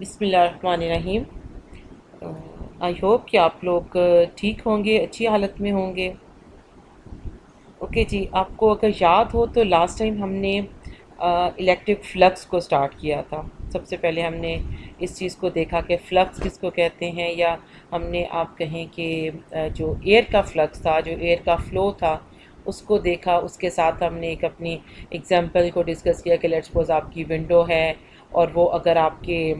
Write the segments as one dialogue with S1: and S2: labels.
S1: बिस्मिल्लाहिर्रहमानिर्रहीम। I hope कि आप लोग ठीक होंगे, अच्छी हालत में होंगे। ओके जी, आपको अगर याद हो तो लास्ट टाइम हमने इलेक्ट्रिक फ्लक्स को स्टार्ट किया था। सबसे पहले हमने इस चीज़ को देखा कि फ़्लक्स किसको कहते हैं, या हमने आप कहें कि जो एयर का फ्लक्स था, जो एयर का फ़्लो था, उसको देखा। उसके साथ हमने एक अपनी एग्जांपल को डिस्कस किया कि लेट्स सपोज आपकी विंडो है और वो अगर आपके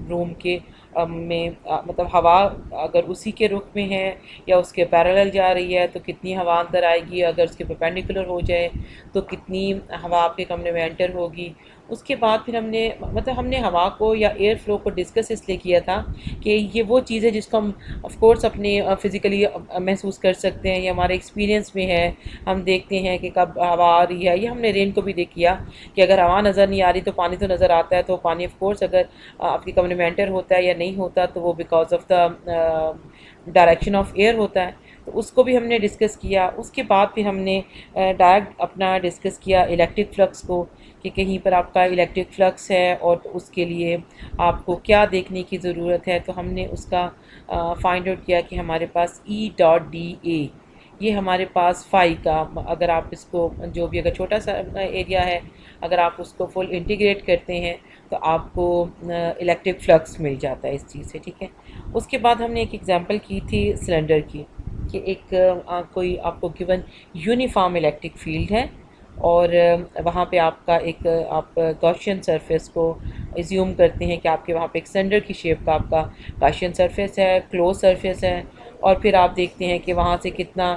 S1: रूम के में मतलब हवा अगर उसी के रुख में है या उसके पैरेलल जा रही है तो कितनी हवा अंदर आएगी, अगर उसके परपेंडिकुलर हो जाए तो कितनी हवा आपके कमरे में एंटर होगी। उसके बाद फिर हमने मतलब हमने हवा को या एयर फ्लो को डिस्कस इसलिए किया था कि ये वो चीज़ है जिसको हम ऑफ कोर्स अपने फ़िज़िकली महसूस कर सकते हैं, ये हमारे एक्सपीरियंस में है। हम देखते हैं कि कब हवा आ रही है। ये हमने रेन को भी देख किया कि अगर हवा नज़र नहीं आ रही तो पानी तो नज़र आता है। तो पानी ऑफ कोर्स अगर आपके कमरे में एंटर होता है या नहीं होता तो वो because of the direction of air होता है। तो उसको भी हमने डिस्कस किया। उसके बाद फिर हमने डायरेक्ट अपना डिस्कस किया इलेक्ट्रिक फ्लक्स को, कि कहीं पर आपका इलेक्ट्रिक फ्लक्स है और उसके लिए आपको क्या देखने की ज़रूरत है। तो हमने उसका फाइंड आउट किया कि हमारे पास E.DA, ये हमारे पास फाई का, अगर आप इसको जो भी अगर छोटा सा एरिया है, अगर आप उसको फुल इंटीग्रेट करते हैं तो आपको इलेक्ट्रिक फ्लक्स मिल जाता है इस चीज़ से। ठीक है। उसके बाद हमने एक एग्जांपल की थी सिलेंडर की, कि एक कोई आपको गिवन यूनिफॉर्म इलेक्ट्रिक फील्ड है और वहाँ पे आपका एक आप गॉसियन सरफेस को एज्यूम करते हैं कि आपके वहाँ पे एक सिलेंडर की शेप का आपका गॉसियन सरफेस है, क्लोज सरफेस है। और फिर आप देखते हैं कि वहाँ से कितना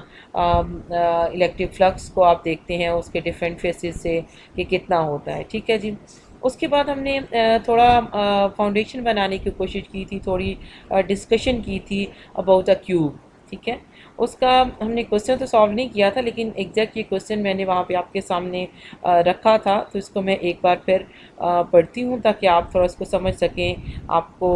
S1: इलेक्ट्रिक फ्लक्स को आप देखते हैं उसके डिफरेंट फेसेस से कि कितना होता है। ठीक है जी। उसके बाद हमने थोड़ा फाउंडेशन बनाने की कोशिश की थी, थोड़ी डिस्कशन की थी अबाउट अ क्यूब। ठीक है। उसका हमने क्वेश्चन तो सॉल्व नहीं किया था, लेकिन एग्जैक्ट ये क्वेश्चन मैंने वहाँ पे आपके सामने रखा था। तो इसको मैं एक बार फिर पढ़ती हूँ ताकि आप थोड़ा इसको समझ सकें, आपको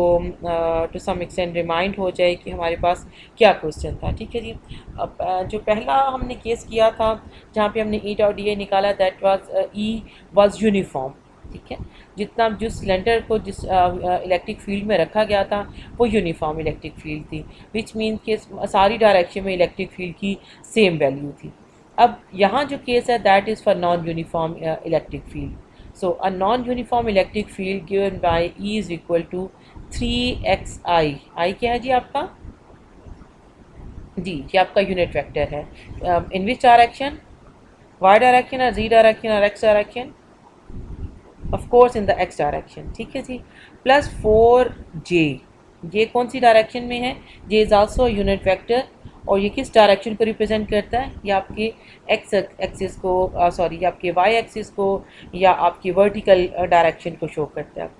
S1: टू सम एक्सटेंट रिमाइंड हो जाए कि हमारे पास क्या क्वेश्चन था। ठीक है जी। अब जो पहला हमने केस किया था जहाँ पे हमने E.DA निकाला, दैट वाज वाज यूनिफॉर्म। ठीक है। जितना जिस सिलेंडर को जिस इलेक्ट्रिक फील्ड में रखा गया था वो यूनिफॉर्म इलेक्ट्रिक फील्ड थी, विच मीन कि सारी डायरेक्शन में इलेक्ट्रिक फील्ड की सेम वैल्यू थी। अब यहाँ जो केस है that is for non uniform electric field. So uh non uniform electric field given by E is equal to 3xi। I क्या है जी आपका? जी, ये आपका यूनिट वेक्टर है। इन विच डायरेक्शन? वाई डायरेक्शन और जी डायरेक्शन और x direction? Of course in the x direction. ठीक है जी। प्लस 4j, ये कौन सी डायरेक्शन में है? जे इज़ आल्सो यूनिट वेक्टर। और ये किस डायरेक्शन को रिप्रेजेंट करता है? ये आपके एक्स एक्सिस को, सॉरी, ये आपके वाई एक्सिस को या आपकी वर्टिकल डायरेक्शन को शो करता है।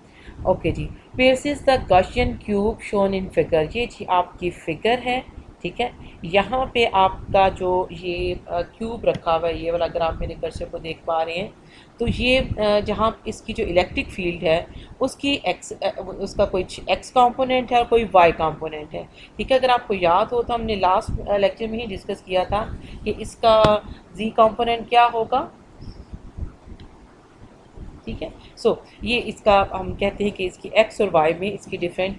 S1: ओके जी। Basis the Gaussian cube shown in figure, ये जी आपकी फिगर है। ठीक है। यहाँ पे आपका जो ये क्यूब रखा हुआ है, ये वाला, अगर आप मेरे कर्सर को देख पा रहे हैं तो ये जहाँ इसकी जो इलेक्ट्रिक फील्ड है उसकी उसका कोई एक्स कंपोनेंट है और कोई वाई कंपोनेंट है। ठीक है। अगर आपको याद हो तो हमने लास्ट लेक्चर में ही डिस्कस किया था कि इसका जी कंपोनेंट क्या होगा। ठीक है। सो ये इसका हम कहते हैं कि इसकी एक्स और वाई में इसकी डिफरेंट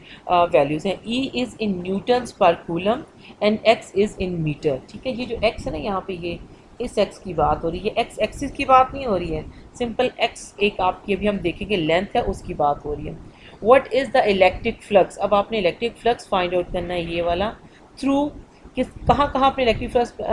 S1: वैल्यूज़ हैं। E is in newtons per coulomb and x is in metre. ठीक है। ये जो एक्स है ना, यहाँ पे ये इस एक्स की बात हो रही है, एक्स एक्सिस की बात नहीं हो रही है। सिंपल एक्स एक आपकी अभी हम देखेंगे लेंथ है, उसकी बात हो रही है। What is the electric flux? अब आपने इलेक्ट्रिक फ्लक्स फाइंड आउट करना है, ये वाला। थ्रू किस कहाँ कहाँ आपने इलेक्ट्रिक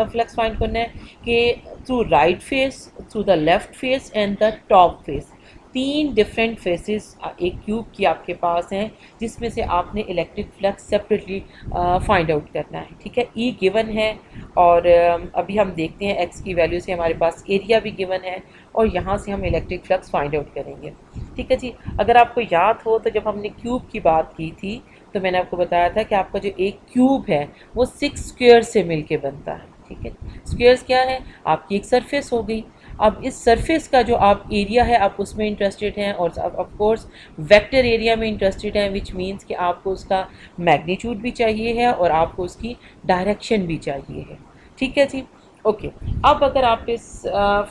S1: फ्लक्स फाइंड करना है? कि through right face, through the left face and the top face. तीन डिफरेंट फेसेस एक क्यूब की आपके पास हैं जिसमें से आपने electric flux separately find out करना है। ठीक है। ई गिवन है और अभी हम देखते हैं एक्स की वैल्यू से हमारे पास एरिया भी गिवन है और यहाँ से हम इलेक्ट्रिक फ्लक्स फाइंड आउट करेंगे। ठीक है जी। अगर आपको याद हो तो जब हमने क्यूब की बात की थी तो मैंने आपको बताया था कि आपका जो एक क्यूब है वो 6 स्क्वेयर से मिलके बनता है। ठीक है। स्क्वेयर्स क्या है? आपकी एक सरफेस हो गई। अब इस सरफेस का जो आप एरिया है आप उसमें इंटरेस्टेड हैं और ऑफ कोर्स वेक्टर एरिया में इंटरेस्टेड हैं, विच मीन्स कि आपको उसका मैग्नीट्यूड भी चाहिए है और आपको उसकी डायरेक्शन भी चाहिए है। ठीक है जी। ओके। अब अगर आप इस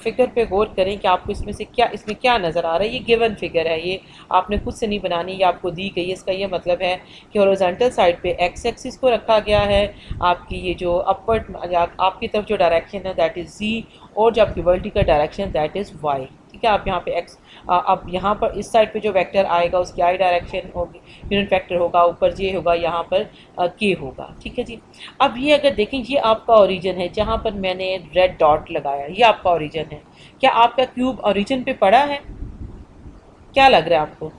S1: फिगर पे गौर करें कि आपको इसमें क्या नज़र आ रहा है, ये गिवन फिगर है, ये आपने खुद से नहीं बनानी, ये आपको दी गई है। इसका ये मतलब है कि हॉरिजॉन्टल साइड पे एक्स एक्सिस को रखा गया है, आपकी ये जो अपवर्ड आपकी तरफ जो डायरेक्शन है दैट इज़ जी, और जो आपकी vertical direction that is why. ठीक है, आप यहाँ पे एक्स, अब यहाँ पर इस साइड पे जो वेक्टर आएगा उसकी आई डायरेक्शन होगी, यूनिट वेक्टर होगा, ऊपर जे होगा, यहाँ पर के होगा। ठीक है जी। अब ये अगर देखें, ये आपका ओरिजिन है जहाँ पर मैंने रेड डॉट लगाया, ये आपका ओरिजिन है। क्या आपका क्यूब ओरिजिन पे पड़ा है? क्या लग रहा है आपको?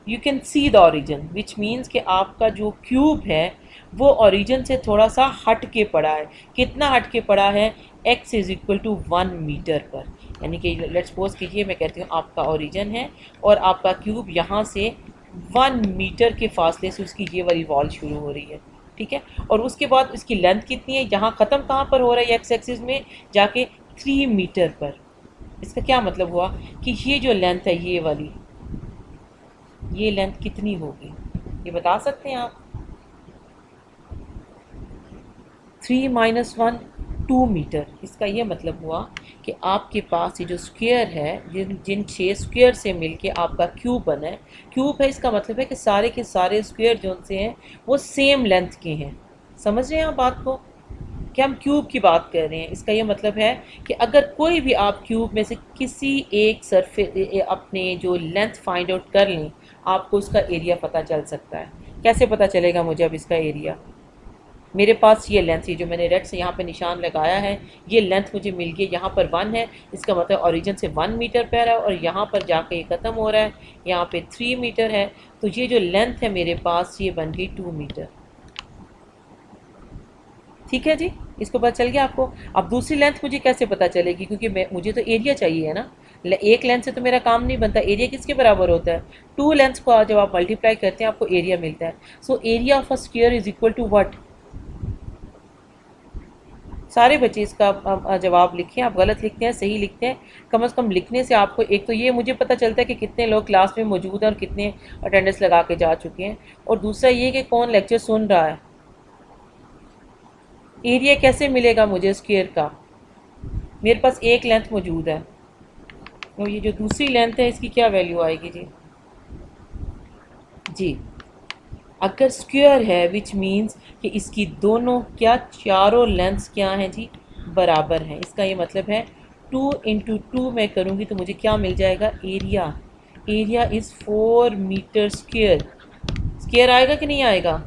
S1: You can see the origin which means कि आपका जो क्यूब है वो ओरिजिन से थोड़ा सा हट के पड़ा है। कितना हट के पड़ा है? x is equal to 1 metre पर। यानी कि लेट्स सपोज कीजिए मैं कहती हूँ आपका ओरिजिन है और आपका क्यूब यहाँ से 1 मीटर के फासले से उसकी ये वाली वॉल शुरू हो रही है। ठीक है, और उसके बाद इसकी लेंथ कितनी है? यहाँ ख़त्म कहाँ पर हो रहा है एक्स एक्सिस में? जाके 3 मीटर पर। इसका क्या मतलब हुआ कि ये जो लेंथ है ये वाली, ये लेंथ कितनी होगी ये बता सकते हैं आप? 3 माइनस 1 2 मीटर। इसका ये मतलब हुआ कि आपके पास ये जो स्क्वायर है, जिन 6 स्क्वायर से मिलके आपका क्यूब बना है, क्यूब है इसका मतलब है कि सारे के सारे स्क्वायर जो से हैं वो सेम लेंथ के हैं। समझ रहे हैं आप बात को कि हम क्यूब की बात कर रहे हैं? इसका ये मतलब है कि अगर कोई भी आप क्यूब में से किसी एक सरफेस अपने जो लेंथ फाइंड आउट कर लें, आपको उसका एरिया पता चल सकता है। कैसे पता चलेगा मुझे अब इसका एरिया? मेरे पास ये लेंथ, ये जो मैंने रेड से यहाँ पे निशान लगाया है, ये लेंथ मुझे मिल गई। यहाँ पर 1 है, इसका मतलब ओरिजिन से 1 मीटर पर है, और यहाँ पर जाके ये ख़त्म हो रहा है, यहाँ पे 3 मीटर है। तो ये जो लेंथ है मेरे पास ये बन गई 2 मीटर। ठीक है जी, इसको पता चल गया आपको? अब दूसरी लेंथ मुझे कैसे पता चलेगी? क्योंकि मुझे तो एरिया चाहिए है ना। एक लेंथ से तो मेरा काम नहीं बनता। एरिया किसके बराबर होता है? 2 लेंथ्स को जब आप मल्टीप्लाई करते हैं आपको एरिया मिलता है। So area of a square is equal to what? सारे बच्चे इसका जवाब लिखें। आप गलत लिखते हैं, सही लिखते हैं, कम से कम लिखने से आपको एक तो ये मुझे पता चलता है कि कितने लोग क्लास में मौजूद हैं और कितने अटेंडेंस लगा के जा चुके हैं, और दूसरा ये कि कौन लेक्चर सुन रहा है। एरिया कैसे मिलेगा मुझे स्क्वायर का? मेरे पास एक लेंथ मौजूद है, और ये जो दूसरी लेंथ है इसकी क्या वैल्यू आएगी जी? जी, अगर स्क्वायर है विच मीन्स कि इसकी दोनों क्या चारों लेंथ्स क्या हैं जी? बराबर हैं। इसका ये मतलब है 2 इंटू 2 मैं करूँगी तो मुझे क्या मिल जाएगा? Area. Area is 4 metre square. Square आएगा कि नहीं आएगा?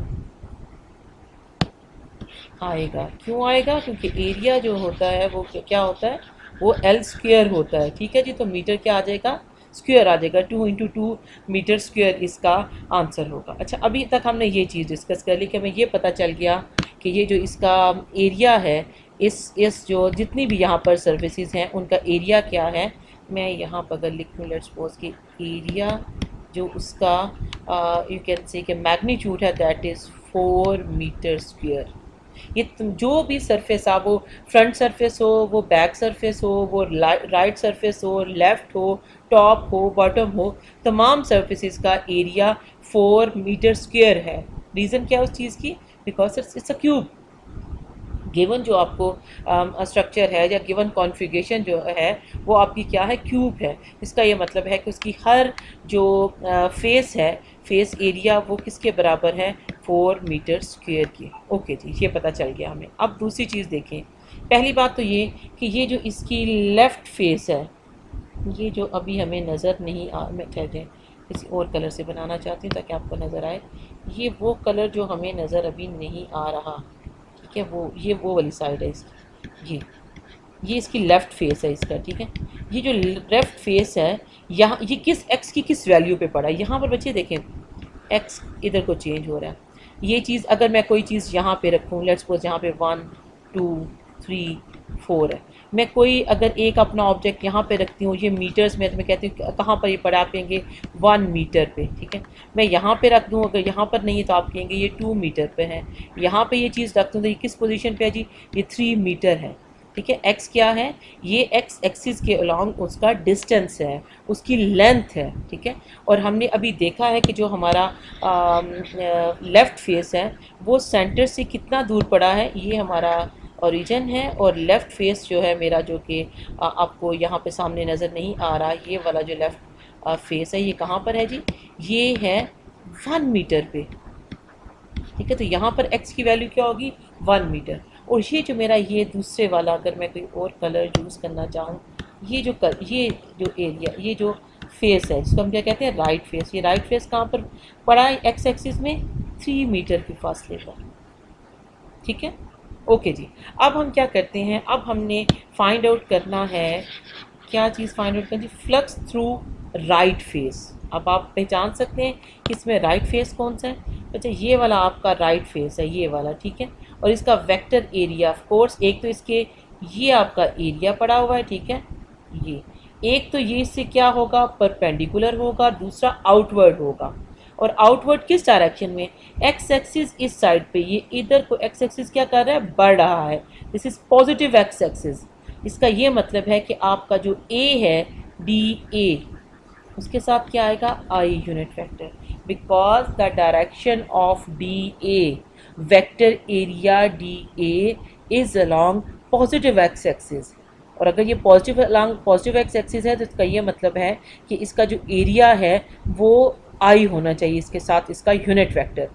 S1: आएगा। क्यों आएगा? क्योंकि एरिया जो होता है वो क्या होता है? वो एल स्क्वायर होता है। ठीक है जी, तो मीटर क्या आ जाएगा? स्क्वायर आ जाएगा। 2 इंटू 2 मीटर स्क्वायर इसका आंसर होगा। अच्छा, अभी तक हमने ये चीज़ डिस्कस कर ली कि हमें ये पता चल गया कि ये जो इसका एरिया है, इस जो जितनी भी यहाँ पर सर्विसेज हैं उनका एरिया क्या है। मैं यहाँ पर अगर लिख लूँ, लेट्स सपोज कि एरिया जो उसका यू कैन से कि मैग्नीट्यूड है दैट इज़ 4 मीटर स्क्वायर। ये जो भी सरफेस आप, वो फ्रंट सरफेस हो, वो बैक सरफेस हो, वो राइट सरफेस हो, लेफ़्ट हो, टॉप हो, बॉटम हो, तमाम सरफेसेस का एरिया 4 मीटर स्क्वायर है। रीज़न क्या है उस चीज़ की? Because it's a cube. Given जो आपको स्ट्रक्चर है या गिवन कॉन्फ़िगरेशन जो है वो आपकी क्या है? क्यूब है। इसका ये मतलब है कि उसकी हर जो फेस है, फेस एरिया वो किसके बराबर है? 4 मीटर स्क्वायर की। ओके जी, ये पता चल गया हमें। अब दूसरी चीज़ देखें। पहली बात तो ये कि ये जो इसकी लेफ़्ट फेस है, ये जो अभी हमें नज़र नहीं आ, मैं ठहरे किसी और कलर से बनाना चाहती हूँ ताकि आपको नज़र आए। ये वो कलर जो हमें नज़र अभी नहीं आ रहा, ठीक है, ये वो वाली साइड है इसकी। ये इसकी लेफ़्ट फेस है इसका। ठीक है, ये जो लेफ़्ट फेस है, यहाँ ये किस एक्स की किस वैल्यू पे पड़ा है? यहाँ पर बच्चे देखें, एक्स इधर को चेंज हो रहा है। ये चीज़ अगर मैं कोई चीज़ यहाँ पे रखूँ, लेट्स सपोज यहाँ पे 1 2 3 4 है, मैं कोई अगर एक अपना ऑब्जेक्ट यहाँ पे रखती हूँ, ये मीटर्स में, तो मैं कहती हूँ कहाँ पर ये पड़ा? आप कहेंगे 1 मीटर पे। ठीक है, मैं यहाँ पे रख दूँ, अगर यहाँ पर नहीं है तो आप कहेंगे ये 2 मीटर पे है। यहाँ पे ये चीज़ रख दूँ तो ये किस पोजीशन पे है जी? ये 3 मीटर है। ठीक है, एक्स क्या है? ये एक्स एक्सिस के अलॉन्ग उसका डिस्टेंस है, उसकी लेंथ है। ठीक है, और हमने अभी देखा है कि जो हमारा लेफ़्ट फेस है वो सेंटर से कितना दूर पड़ा है? ये हमारा ओरिजिन है, और लेफ़्ट फेस जो है मेरा, जो कि आपको यहाँ पे सामने नज़र नहीं आ रहा, ये वाला जो लेफ़्ट फेस है, ये कहाँ पर है जी? ये है 1 मीटर पे। ठीक है, तो यहाँ पर x की वैल्यू क्या होगी? 1 मीटर। और ये जो मेरा ये दूसरे वाला, अगर मैं कोई और कलर यूज़ करना चाहूँ, ये जो एरिया, ये जो फेस है, जिसको हम क्या कहते हैं? Right face. ये राइट फेस कहाँ पर पड़ा है? एक्स एक्सिस में 3 मीटर के फासले पर। ठीक है, ओके जी। अब हम क्या करते हैं, अब हमने फाइंड आउट करना है, क्या चीज़ फाइंड आउट करनी? Flux through right face. अब आप पहचान सकते हैं कि इसमें राइट फेस कौन सा है? अच्छा, ये वाला आपका राइट फेस है, ये वाला, ठीक है। और इसका वेक्टर एरिया, ऑफ कोर्स, एक तो इसके ये आपका एरिया पड़ा हुआ है, ठीक है, ये एक तो ये इससे क्या होगा? परपेंडिकुलर होगा, दूसरा आउटवर्ड होगा। और आउटवर्ड किस डायरेक्शन में? एक्स एक्सिस इस साइड पे, ये इधर को एक्स एक्सिस क्या कर रहा है? बढ़ रहा है। This is positive x axis. इसका ये मतलब है कि आपका जो ए है, डी ए, उसके साथ क्या आएगा? I unit vector, because the direction of D A, vector area D A is along positive x axis. और अगर ये पॉजिटिव एक्स एक्सिस है, तो इसका ये मतलब है कि इसका जो एरिया है वो आई होना चाहिए इसके साथ इसका यूनिट वेक्टर।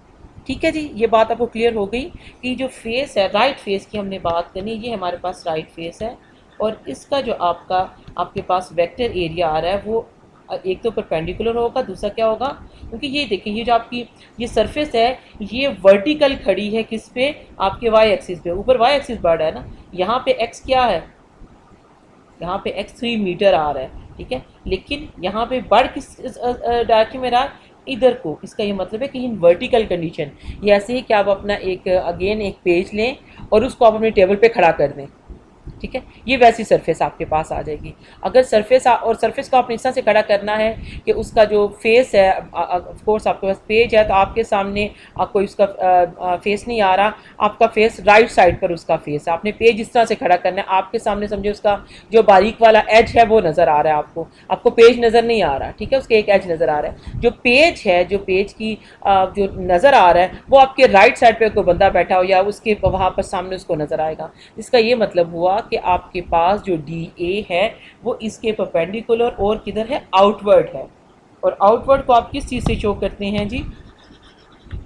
S1: ठीक है जी, ये बात आपको क्लियर हो गई कि जो फेस है, राइट फेस की हमने बात करनी, ये हमारे पास राइट फेस है, और इसका जो आपके पास वेक्टर एरिया आ रहा है, वो एक तो परपेंडिकुलर होगा, दूसरा क्या होगा? क्योंकि ये देखिए, ये जो आपकी ये सरफेस है, ये वर्टिकल खड़ी है किस पे? आपके वाई एक्सिस पे। ऊपर वाई एक्सिस बढ़ रहा है ना, यहाँ पे एक्स क्या है? यहाँ पे x 3 मीटर आ रहा है, ठीक है, लेकिन यहाँ पे बढ़ किस डायरेक्शन में रहा है? इधर को। इसका ये मतलब है कि इन वर्टिकल कंडीशन, ये ऐसे ही कि आप अपना एक एक पेज लें और उसको आप अपने टेबल पे खड़ा कर दें, ठीक है, ये वैसी सरफेस आपके पास आ जाएगी। अगर और सरफेस को आपने इस तरह से खड़ा करना है कि उसका जो फेस है, ऑफ कोर्स आपके पास पेज है, तो आपके सामने आपको इसका फेस नहीं आ रहा, आपका फेस राइट साइड पर उसका फेस है, आपने पेज इस तरह से खड़ा करना है, आपके सामने समझे उसका जो बारीक वाला एज है वो नज़र आ रहा है, आपको पेज नज़र नहीं आ रहा, ठीक है, उसके एक एज नज़र आ रहा है। जो पेज है, जो पेज की जो नज़र आ रहा है, वो आपके राइट साइड पर कोई बंदा बैठा हो या उसके वहाँ पर सामने उसको नज़र आएगा। इसका ये मतलब हुआ कि आपके पास जो डी ए है वो इसके परपेंडिकुलर और किधर है? आउटवर्ड है। और आउटवर्ड को आप किस चीज़ से शो करते हैं जी?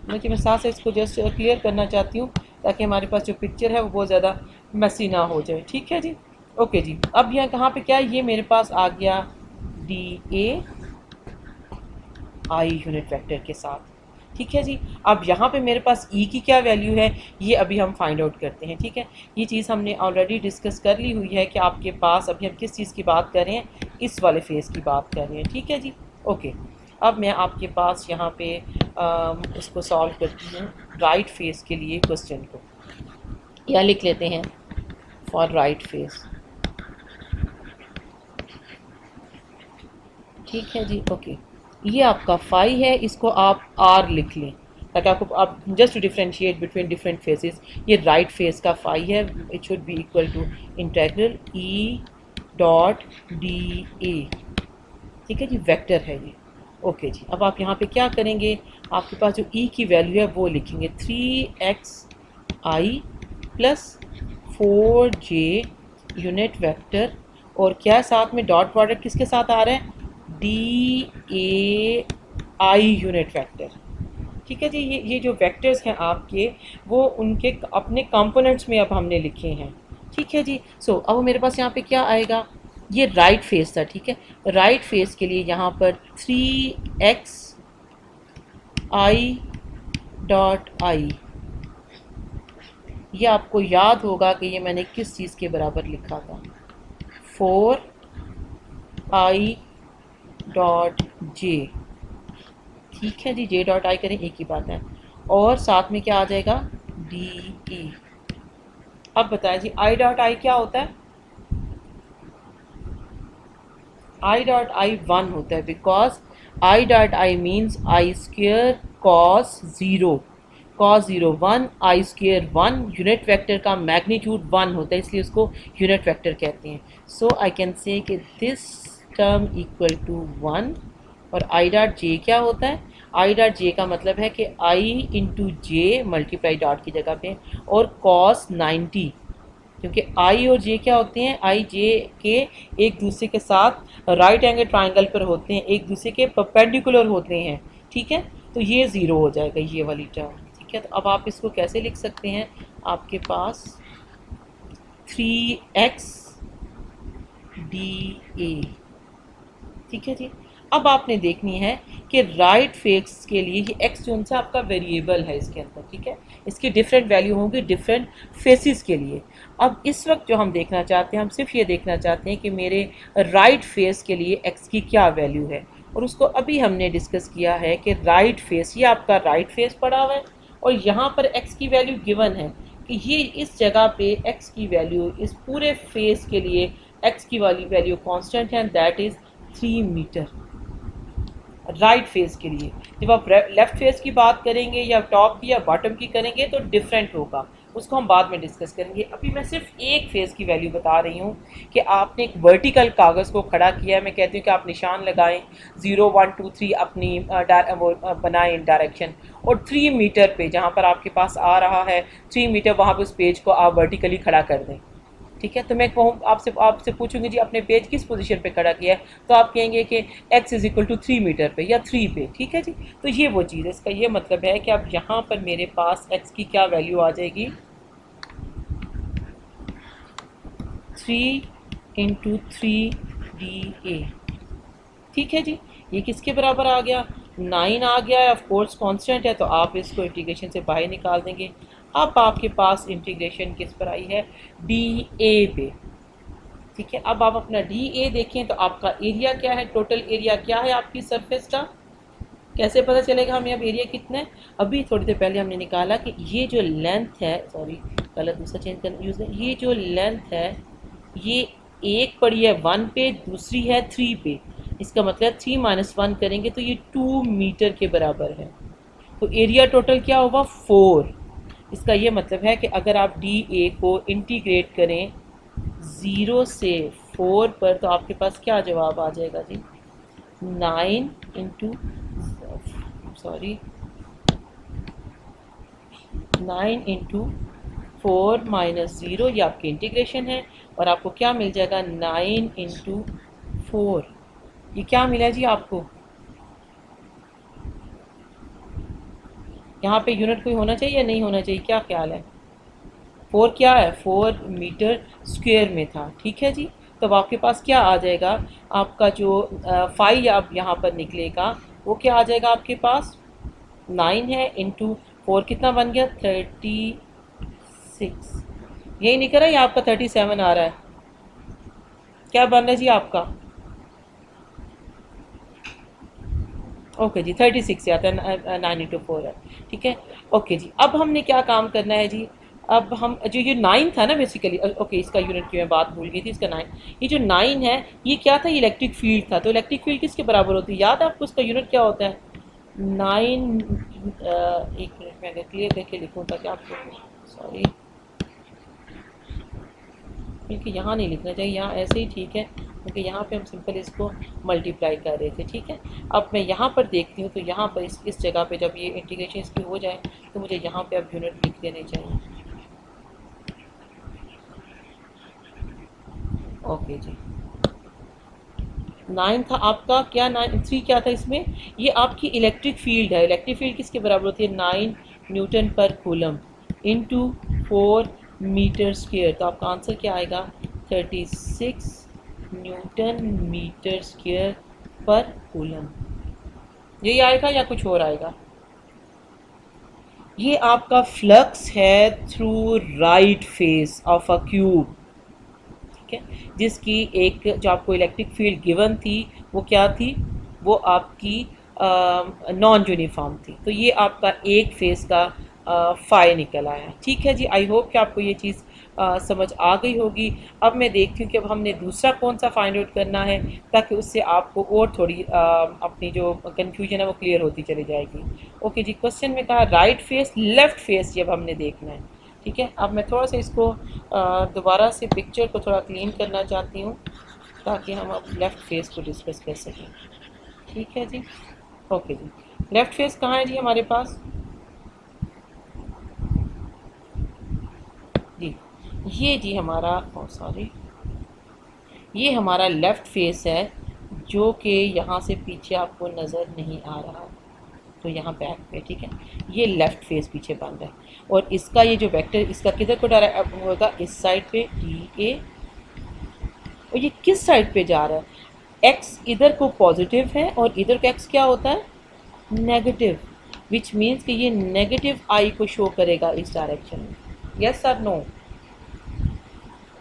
S1: मैं साथ से इसको जस्ट क्लियर करना चाहती हूँ ताकि हमारे पास जो पिक्चर है वो बहुत ज़्यादा मैसी ना हो जाए। ठीक है जी, ओके जी। अब यहाँ कहाँ पे क्या है? ये मेरे पास आ गया D A I unit vector के साथ। ठीक है जी, अब यहाँ पे मेरे पास ई की क्या वैल्यू है, ये अभी हम फाइंड आउट करते हैं। ठीक है, ये चीज़ हमने ऑलरेडी डिस्कस कर ली हुई है कि आपके पास, अभी हम किस चीज़ की बात कर रहे हैं? इस वाले फेस की बात कर रहे हैं। ठीक है जी, ओके। अब मैं आपके पास यहाँ पे इसको सॉल्व करती हूँ राइट फेस के लिए क्वेश्चन को। या लिख लेते हैं फॉर राइट फेस। ठीक है जी, ओके। ये आपका फाई है, इसको आप आर लिख लें ताकि आपको, आप just to differentiate between different faces. ये राइट फेस का फाई है, it should be equal to integral E dot D A. ठीक है जी, वेक्टर है ये। ओके जी, अब आप यहाँ पे क्या करेंगे? आपके पास जो ई की वैल्यू है वो लिखेंगे 3xi plus 4j unit vector, और क्या साथ में डॉट प्रोडक्ट किसके साथ आ रहा है? D A I unit vector. ठीक है जी, ये जो वेक्टर्स हैं आपके, वो उनके अपने कंपोनेंट्स में अब हमने लिखे हैं। ठीक है जी, सो अब मेरे पास यहाँ पे क्या आएगा? ये राइट फेस था, ठीक है, राइट फेस के लिए यहाँ पर 3xi डॉट आई, ये आपको याद होगा कि ये मैंने किस चीज़ के बराबर लिखा था? 4i dot J. ठीक है जी, जे डॉट आई करें, एक ही बात है। और साथ में क्या आ जाएगा? D E. अब बताएं जी, आई डॉट आई क्या होता है? आई डॉट आई 1 होता है, because I dot I means I square cos 0, cos 0 1, I square 1, unit vector का मैग्नीट्यूड 1 होता है, इसलिए उसको यूनिट वेक्टर कहते हैं। सो आई कैन से कि दिस टर्म इक्वल टू 1। और आई डॉट जे क्या होता है? आई डॉट जे का मतलब है कि आई इंटू जे मल्टीप्लाई डॉट की जगह पे, और कॉस 90 क्योंकि आई और जे क्या होते हैं, आई जे के एक दूसरे के साथ राइट एंगल ट्राइंगल पर होते हैं, एक दूसरे के परपेंडिकुलर होते हैं, ठीक है। तो ये ज़ीरो हो जाएगा ये वाली टर्म, ठीक है। तो अब आप इसको कैसे लिख सकते हैं, आपके पास 3x डी ए, ठीक है जी। अब आपने देखनी है कि राइट फेस के लिए ये एक्स जो सा आपका वेरिएबल है इसके अंदर, ठीक है, इसकी डिफरेंट वैल्यू होंगी डिफरेंट फेसिस के लिए। अब इस वक्त जो हम देखना चाहते हैं, हम सिर्फ ये देखना चाहते हैं कि मेरे राइट फेस के लिए एक्स की क्या वैल्यू है, और उसको अभी हमने डिस्कस किया है कि राइट फेस, ये आपका राइट फेस पड़ा हुआ है और यहाँ पर एक्स की वैल्यू गिवन है कि ये इस जगह पे एक्स की वैल्यू इस पूरे फेस के लिए एक्स की वाली वैल्यू कांस्टेंट है, that is 3 metre right face के लिए। जब आप लेफ्ट फेस की बात करेंगे या टॉप की या बॉटम की करेंगे तो डिफरेंट होगा, उसको हम बाद में डिस्कस करेंगे। अभी मैं सिर्फ एक फेस की वैल्यू बता रही हूँ कि आपने एक वर्टिकल कागज़ को खड़ा किया है, मैं कहती हूँ कि आप निशान लगाएं 0 1 2 3 अपनी वो बनाएं डायरेक्शन, और 3 मीटर पे जहाँ पर आपके पास आ रहा है 3 मीटर, वहाँ पे उस पेज को आप वर्टिकली खड़ा कर दें, ठीक है। तो मैं कहूँ आपसे पूछूंगी जी अपने पेज किस पोजीशन पे खड़ा किया है, तो आप कहेंगे कि x is equal to 3 metre पे या 3 पे, ठीक है जी। तो ये वो चीज़ है, इसका ये मतलब है कि अब यहाँ पर मेरे पास x की क्या वैल्यू आ जाएगी, 3 इंटू 3DA, ठीक है जी। ये किसके बराबर आ गया, 9 आ गया है, ऑफ कोर्स कांस्टेंट है तो आप इसको इंटीग्रेशन से बाहर निकाल देंगे। अब आपके पास इंटीग्रेशन किस पर आई है, DA पे, ठीक है। अब आप अपना DA देखें तो आपका एरिया क्या है, टोटल एरिया क्या है आपकी सरफेस का, कैसे पता चलेगा हमें अब एरिया कितना है। अभी थोड़ी देर पहले हमने निकाला कि ये जो लेंथ है, सॉरी गलत दूसरा चेंज करना यूज़ है, ये जो लेंथ है ये एक पड़ी है 1 पे, दूसरी है 3 पे, इसका मतलब 3 माइनस 1 करेंगे तो ये 2 मीटर के बराबर है। तो एरिया टोटल क्या होगा, 4। इसका ये मतलब है कि अगर आप DA को इंटीग्रेट करें 0 से 4 पर तो आपके पास क्या जवाब आ जाएगा जी, 9 इंटू 9 इंटू 4 माइनस 0, ये आपकी इंटीग्रेशन है, और आपको क्या मिल जाएगा 9 इंटू 4, ये क्या मिला जी आपको, यहाँ पे यूनिट कोई होना चाहिए या नहीं होना चाहिए, क्या ख्याल है, 4 क्या है, 4 मीटर स्क्वायर में था, ठीक है जी। तब आपके पास क्या आ जाएगा, आपका जो 5 अब यहाँ पर निकलेगा वो क्या आ जाएगा आपके पास, 9 है इंटू 4 कितना बन गया, 36, यही निकल रहा है या आपका 37 आ रहा है, क्या बन रहा है जी आपका, ओके जी 36 से आता है, 9 इंटू 4 है, ठीक है। ओके जी, अब हमने क्या काम करना है जी, अब हम जो ये 9 था ना बेसिकली, ओके इसका यूनिट की मैं बात भूल गई थी, इसका 9, ये जो 9 है ये क्या था, इलेक्ट्रिक फील्ड था, तो इलेक्ट्रिक फील्ड किसके बराबर होती है, याद है आपको उसका यूनिट क्या होता है, 9 एक मिनट मैं अगर क्लियर करके लिखूँ ताकि आपको, सॉरी क्योंकि यहाँ नहीं लिखना चाहिए, यहाँ ऐसे ही ठीक है, क्योंकि यहाँ पे हम सिंपल इसको मल्टीप्लाई कर रहे थे, ठीक है। अब मैं यहाँ पर देखती हूँ तो यहाँ पर इस जगह पे जब ये इंटीग्रेशन इसकी हो जाए तो मुझे यहाँ पे अब यूनिट लिख देने चाहिए, ओके जी। 9 था आपका, क्या 3 क्या था इसमें, ये आपकी इलेक्ट्रिक फील्ड है, इलेक्ट्रिक फील्ड किसके बराबर होती है, 9 न्यूटन पर कूलम इंटू 4 मीटर स्क्वायर, तो आपका आंसर क्या आएगा, 36 न्यूटन मीटर स्क्वायर पर कूलम, यही आएगा या कुछ और आएगा, ये आपका फ्लक्स है through right face of a cube, ठीक है, जिसकी एक जो आपको इलेक्ट्रिक फील्ड गिवन थी वो क्या थी, वो आपकी नॉन यूनिफॉर्म थी, तो ये आपका एक फेस का फाई निकल आया, ठीक है जी। आई होप कि आपको ये चीज़ समझ आ गई होगी। अब मैं देखती हूँ कि अब हमने दूसरा कौन सा फाइंड आउट करना है ताकि उससे आपको और थोड़ी अपनी जो कन्फ्यूजन है वो क्लियर होती चली जाएगी। ओके जी, क्वेश्चन में कहा राइट फेस लेफ़्ट फेस जब हमने देखना है, ठीक है। अब मैं थोड़ा सा इसको दोबारा से पिक्चर को थोड़ा क्लीन करना चाहती हूँ ताकि हम अब लेफ़्ट फेस को डिस्कस कर सकें, ठीक है जी। ओके जी, लेफ़्ट फेस कहाँ है जी हमारे पास जी, ये जी हमारा सॉरी, ये हमारा लेफ़्ट फेस है जो कि यहाँ से पीछे आपको नज़र नहीं आ रहा, तो यहाँ बैक पे, ठीक है, ये लेफ़्ट फेस पीछे बन रहा है। और इसका ये जो वेक्टर इसका किधर को डायरेक्ट होगा, इस साइड पे DA, और ये किस साइड पे जा रहा है, x इधर को पॉजिटिव है और इधर का x क्या होता है, नेगेटिव, विच मीन्स कि ये नेगेटिव I को शो करेगा इस डायरेक्शन में। यस और नो,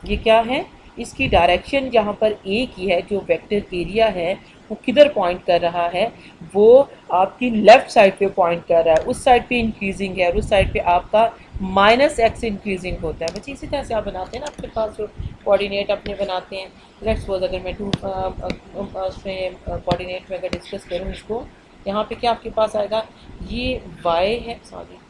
S1: ये क्या है, इसकी डायरेक्शन जहाँ पर ए की है, जो वेक्टर एरिया है वो किधर पॉइंट कर रहा है, वो आपकी लेफ़्ट साइड पे पॉइंट कर रहा है, उस साइड पे इंक्रीजिंग है और उस साइड पे आपका -x इंक्रीजिंग होता है। बच्चे इसी तरह से आप बनाते हैं ना, आपके पास जो कोऑर्डिनेट अपने बनाते हैं। लेट्स सपोज अगर मैं उसमें कोऑर्डिनेट में अगर डिस्कस करूँ इसको, यहाँ पे क्या आपके पास आएगा, ये y है, सॉरी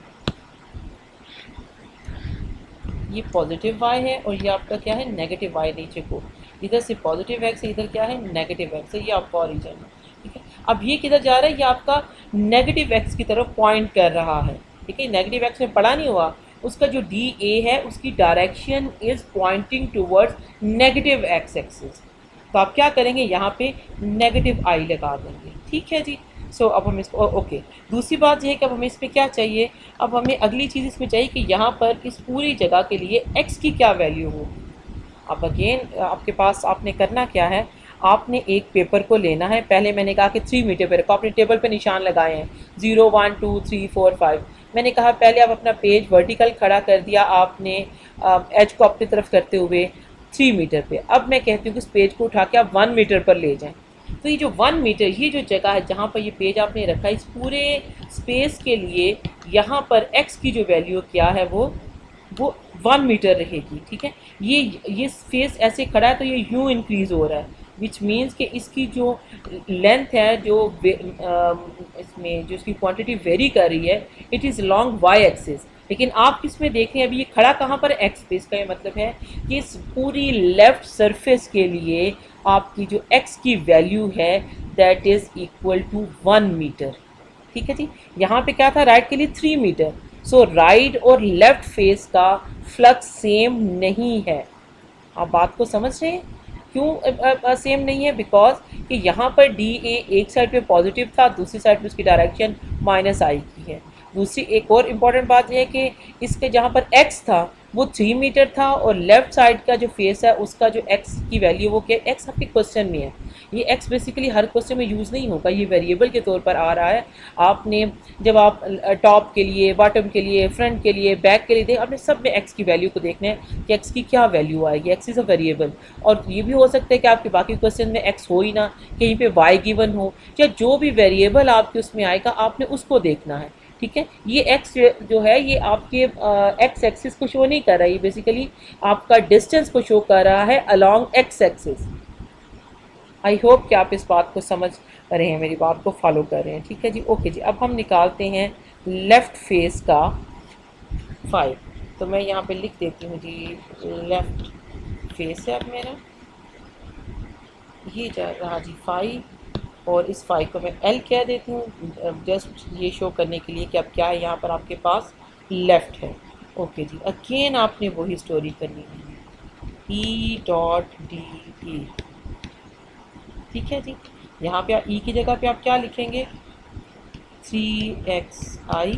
S1: ये पॉजिटिव y है और ये आपका क्या है, नेगेटिव y, नीचे को इधर से पॉजिटिव x है, इधर क्या है, नेगेटिव x है, ये आपका ओरिजिन है, ठीक है। अब ये किधर जा रहा है, ये आपका नेगेटिव x की तरफ पॉइंट कर रहा है, ठीक है। नेगेटिव x में पड़ा नहीं हुआ, उसका जो DA है उसकी direction is pointing towards negative x axis, तो आप क्या करेंगे, यहाँ पे नेगेटिव I लगा देंगे, ठीक है जी। सो अब हम इसको ओके, दूसरी बात यह है कि अब हमें इसमें क्या चाहिए, अब हमें अगली चीज़ इसमें चाहिए कि यहाँ पर इस पूरी जगह के लिए x की क्या वैल्यू होगी। अब अगेन आपके पास आपने करना क्या है, आपने एक पेपर को लेना है, पहले मैंने कहा कि 3 मीटर पर रखो, आपने टेबल पे निशान लगाए हैं 0 1 2 3 4 5, मैंने कहा पहले आप अपना पेज वर्टिकल खड़ा कर दिया आपने एज को अपनी तरफ करते हुए 3 मीटर पे। अब मैं कहती हूँ कि इस पेज को उठा के आप 1 मीटर पर ले जाएं, तो ये जो 1 मीटर, ये जो जगह है जहाँ पर ये पेज आपने रखा है, इस पूरे स्पेस के लिए यहाँ पर x की जो वैल्यू क्या है वो 1 मीटर रहेगी, ठीक है। ये स्पेस ऐसे खड़ा है तो ये यूँ इंक्रीज़ हो रहा है, विच मीन्स कि इसकी जो लेंथ है, जो इसमें जो इसकी क्वांटिटी वेरी कर रही है, it is long y axis. लेकिन आप किस में देख रहे हैं, अभी ये खड़ा कहाँ पर, x पे, इसका ये मतलब है कि इस पूरी लेफ़्ट सरफेस के लिए आपकी जो x की वैल्यू है that is equal to 1 metre, ठीक है जी। यहाँ पे क्या था, राइट के लिए 3 मीटर, सो राइट और लेफ़्ट फेस का फ्लक्स सेम नहीं है। आप बात को समझ रहे हैं, क्यों सेम नहीं है, बिकॉज कि यहाँ पर DA एक साइड पे पॉजिटिव था, दूसरी साइड पे उसकी डायरेक्शन -I की है। दूसरी एक और इम्पॉर्टेंट बात यह है कि इसके जहाँ पर x था वो 3 मीटर था और लेफ़्ट साइड का जो फेस है उसका जो x की वैल्यू वो क्या, x आपके क्वेश्चन में है, ये x बेसिकली हर क्वेश्चन में यूज़ नहीं होगा, ये वेरिएबल के तौर पर आ रहा है। आपने जब आप टॉप के लिए, बॉटम के लिए, फ्रंट के लिए, बैक के लिए देख, आपने सब में x की वैल्यू को देखना है कि x की क्या वैल्यू आएगी, x इज़ अ वेरिएबल। और ये भी हो सकता है कि आपके बाकी क्वेश्चन में x हो ही ना, कहीं पे y गिवन हो, या जो भी वेरिएबल आपके उसमें आएगा आपने उसको देखना है, ठीक है। ये x जो है ये आपके x एक्सिस को शो नहीं कर रहा है, ये बेसिकली आपका डिस्टेंस को शो कर रहा है along x axis. I hope कि आप इस बात को समझ रहे हैं, मेरी बात को फॉलो कर रहे हैं, ठीक है जी। ओके जी, अब हम निकालते हैं लेफ़्ट फेस का 5, तो मैं यहाँ पे लिख देती हूँ जी, लेफ़्ट फेस है अब मेरा, ये जा रहा जी 5, और इस 5 को मैं L कह देती हूँ, जस्ट ये शो करने के लिए कि अब क्या है, यहाँ पर आपके पास लेफ़्ट है। ओके जी, अगेन आपने वही स्टोरी करनी है, E.DE, ठीक है जी। यहाँ पे E की जगह पे आप क्या लिखेंगे, 3xi।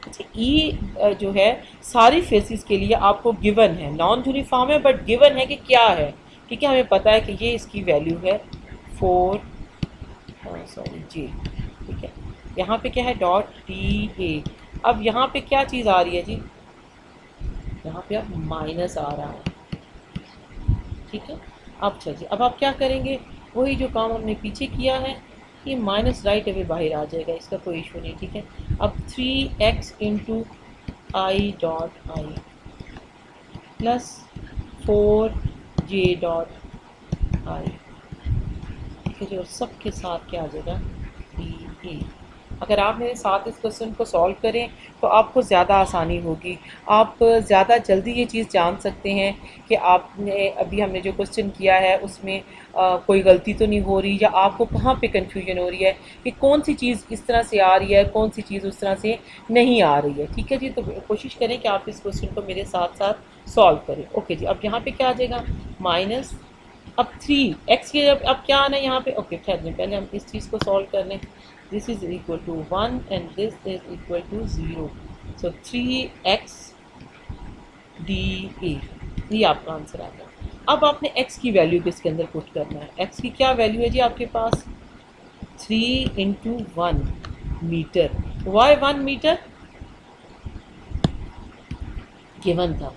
S1: अच्छा, E जो है सारी फेसिस के लिए आपको गिवन है, नॉन यूनिफॉर्म है बट गिवन है कि क्या है, ठीक है। हमें पता है कि ये इसकी वैल्यू है 4 जी, ठीक है। यहाँ पे क्या है, .DA। अब यहाँ पे क्या चीज़ आ रही है जी, यहाँ पे अब माइनस आ रहा है, ठीक है। अब अच्छा जी, अब आप क्या करेंगे, वही जो काम हमने पीछे किया है, ये माइनस राइट अवे बाहर आ जाएगा, इसका कोई इशू नहीं, ठीक है। अब 3x into I.I plus 4j.I, ठीक है जी, और सब के साथ क्या आ जाएगा, DA। अगर आप मेरे साथ इस क्वेश्चन को सॉल्व करें तो आपको ज़्यादा आसानी होगी, आप ज़्यादा जल्दी ये चीज़ जान सकते हैं कि आपने अभी हमने जो क्वेश्चन किया है उसमें कोई गलती तो नहीं हो रही, या आपको कहाँ पे कन्फ्यूजन हो रही है कि कौन सी चीज़ इस तरह से आ रही है, कौन सी चीज़ उस तरह से नहीं आ रही है। ठीक है जी, तो कोशिश करें कि आप इस क्वेश्चन को मेरे साथ साथ सॉल्व करें। ओके जी, अब यहाँ पे क्या आ जाएगा, माइनस, अब 3x के अब क्या आना है यहाँ पे, ओके ठहर पहले हम इस चीज़ को सॉल्व कर लें। This is equal to 1 and this is equal to 0, so 3x d, ये आपका आंसर आ गया। अब आपने x की वैल्यू किसके अंदर पुट करना है, x की क्या वैल्यू है जी आपके पास, 3 into 1 metre. Y 1 metre, given था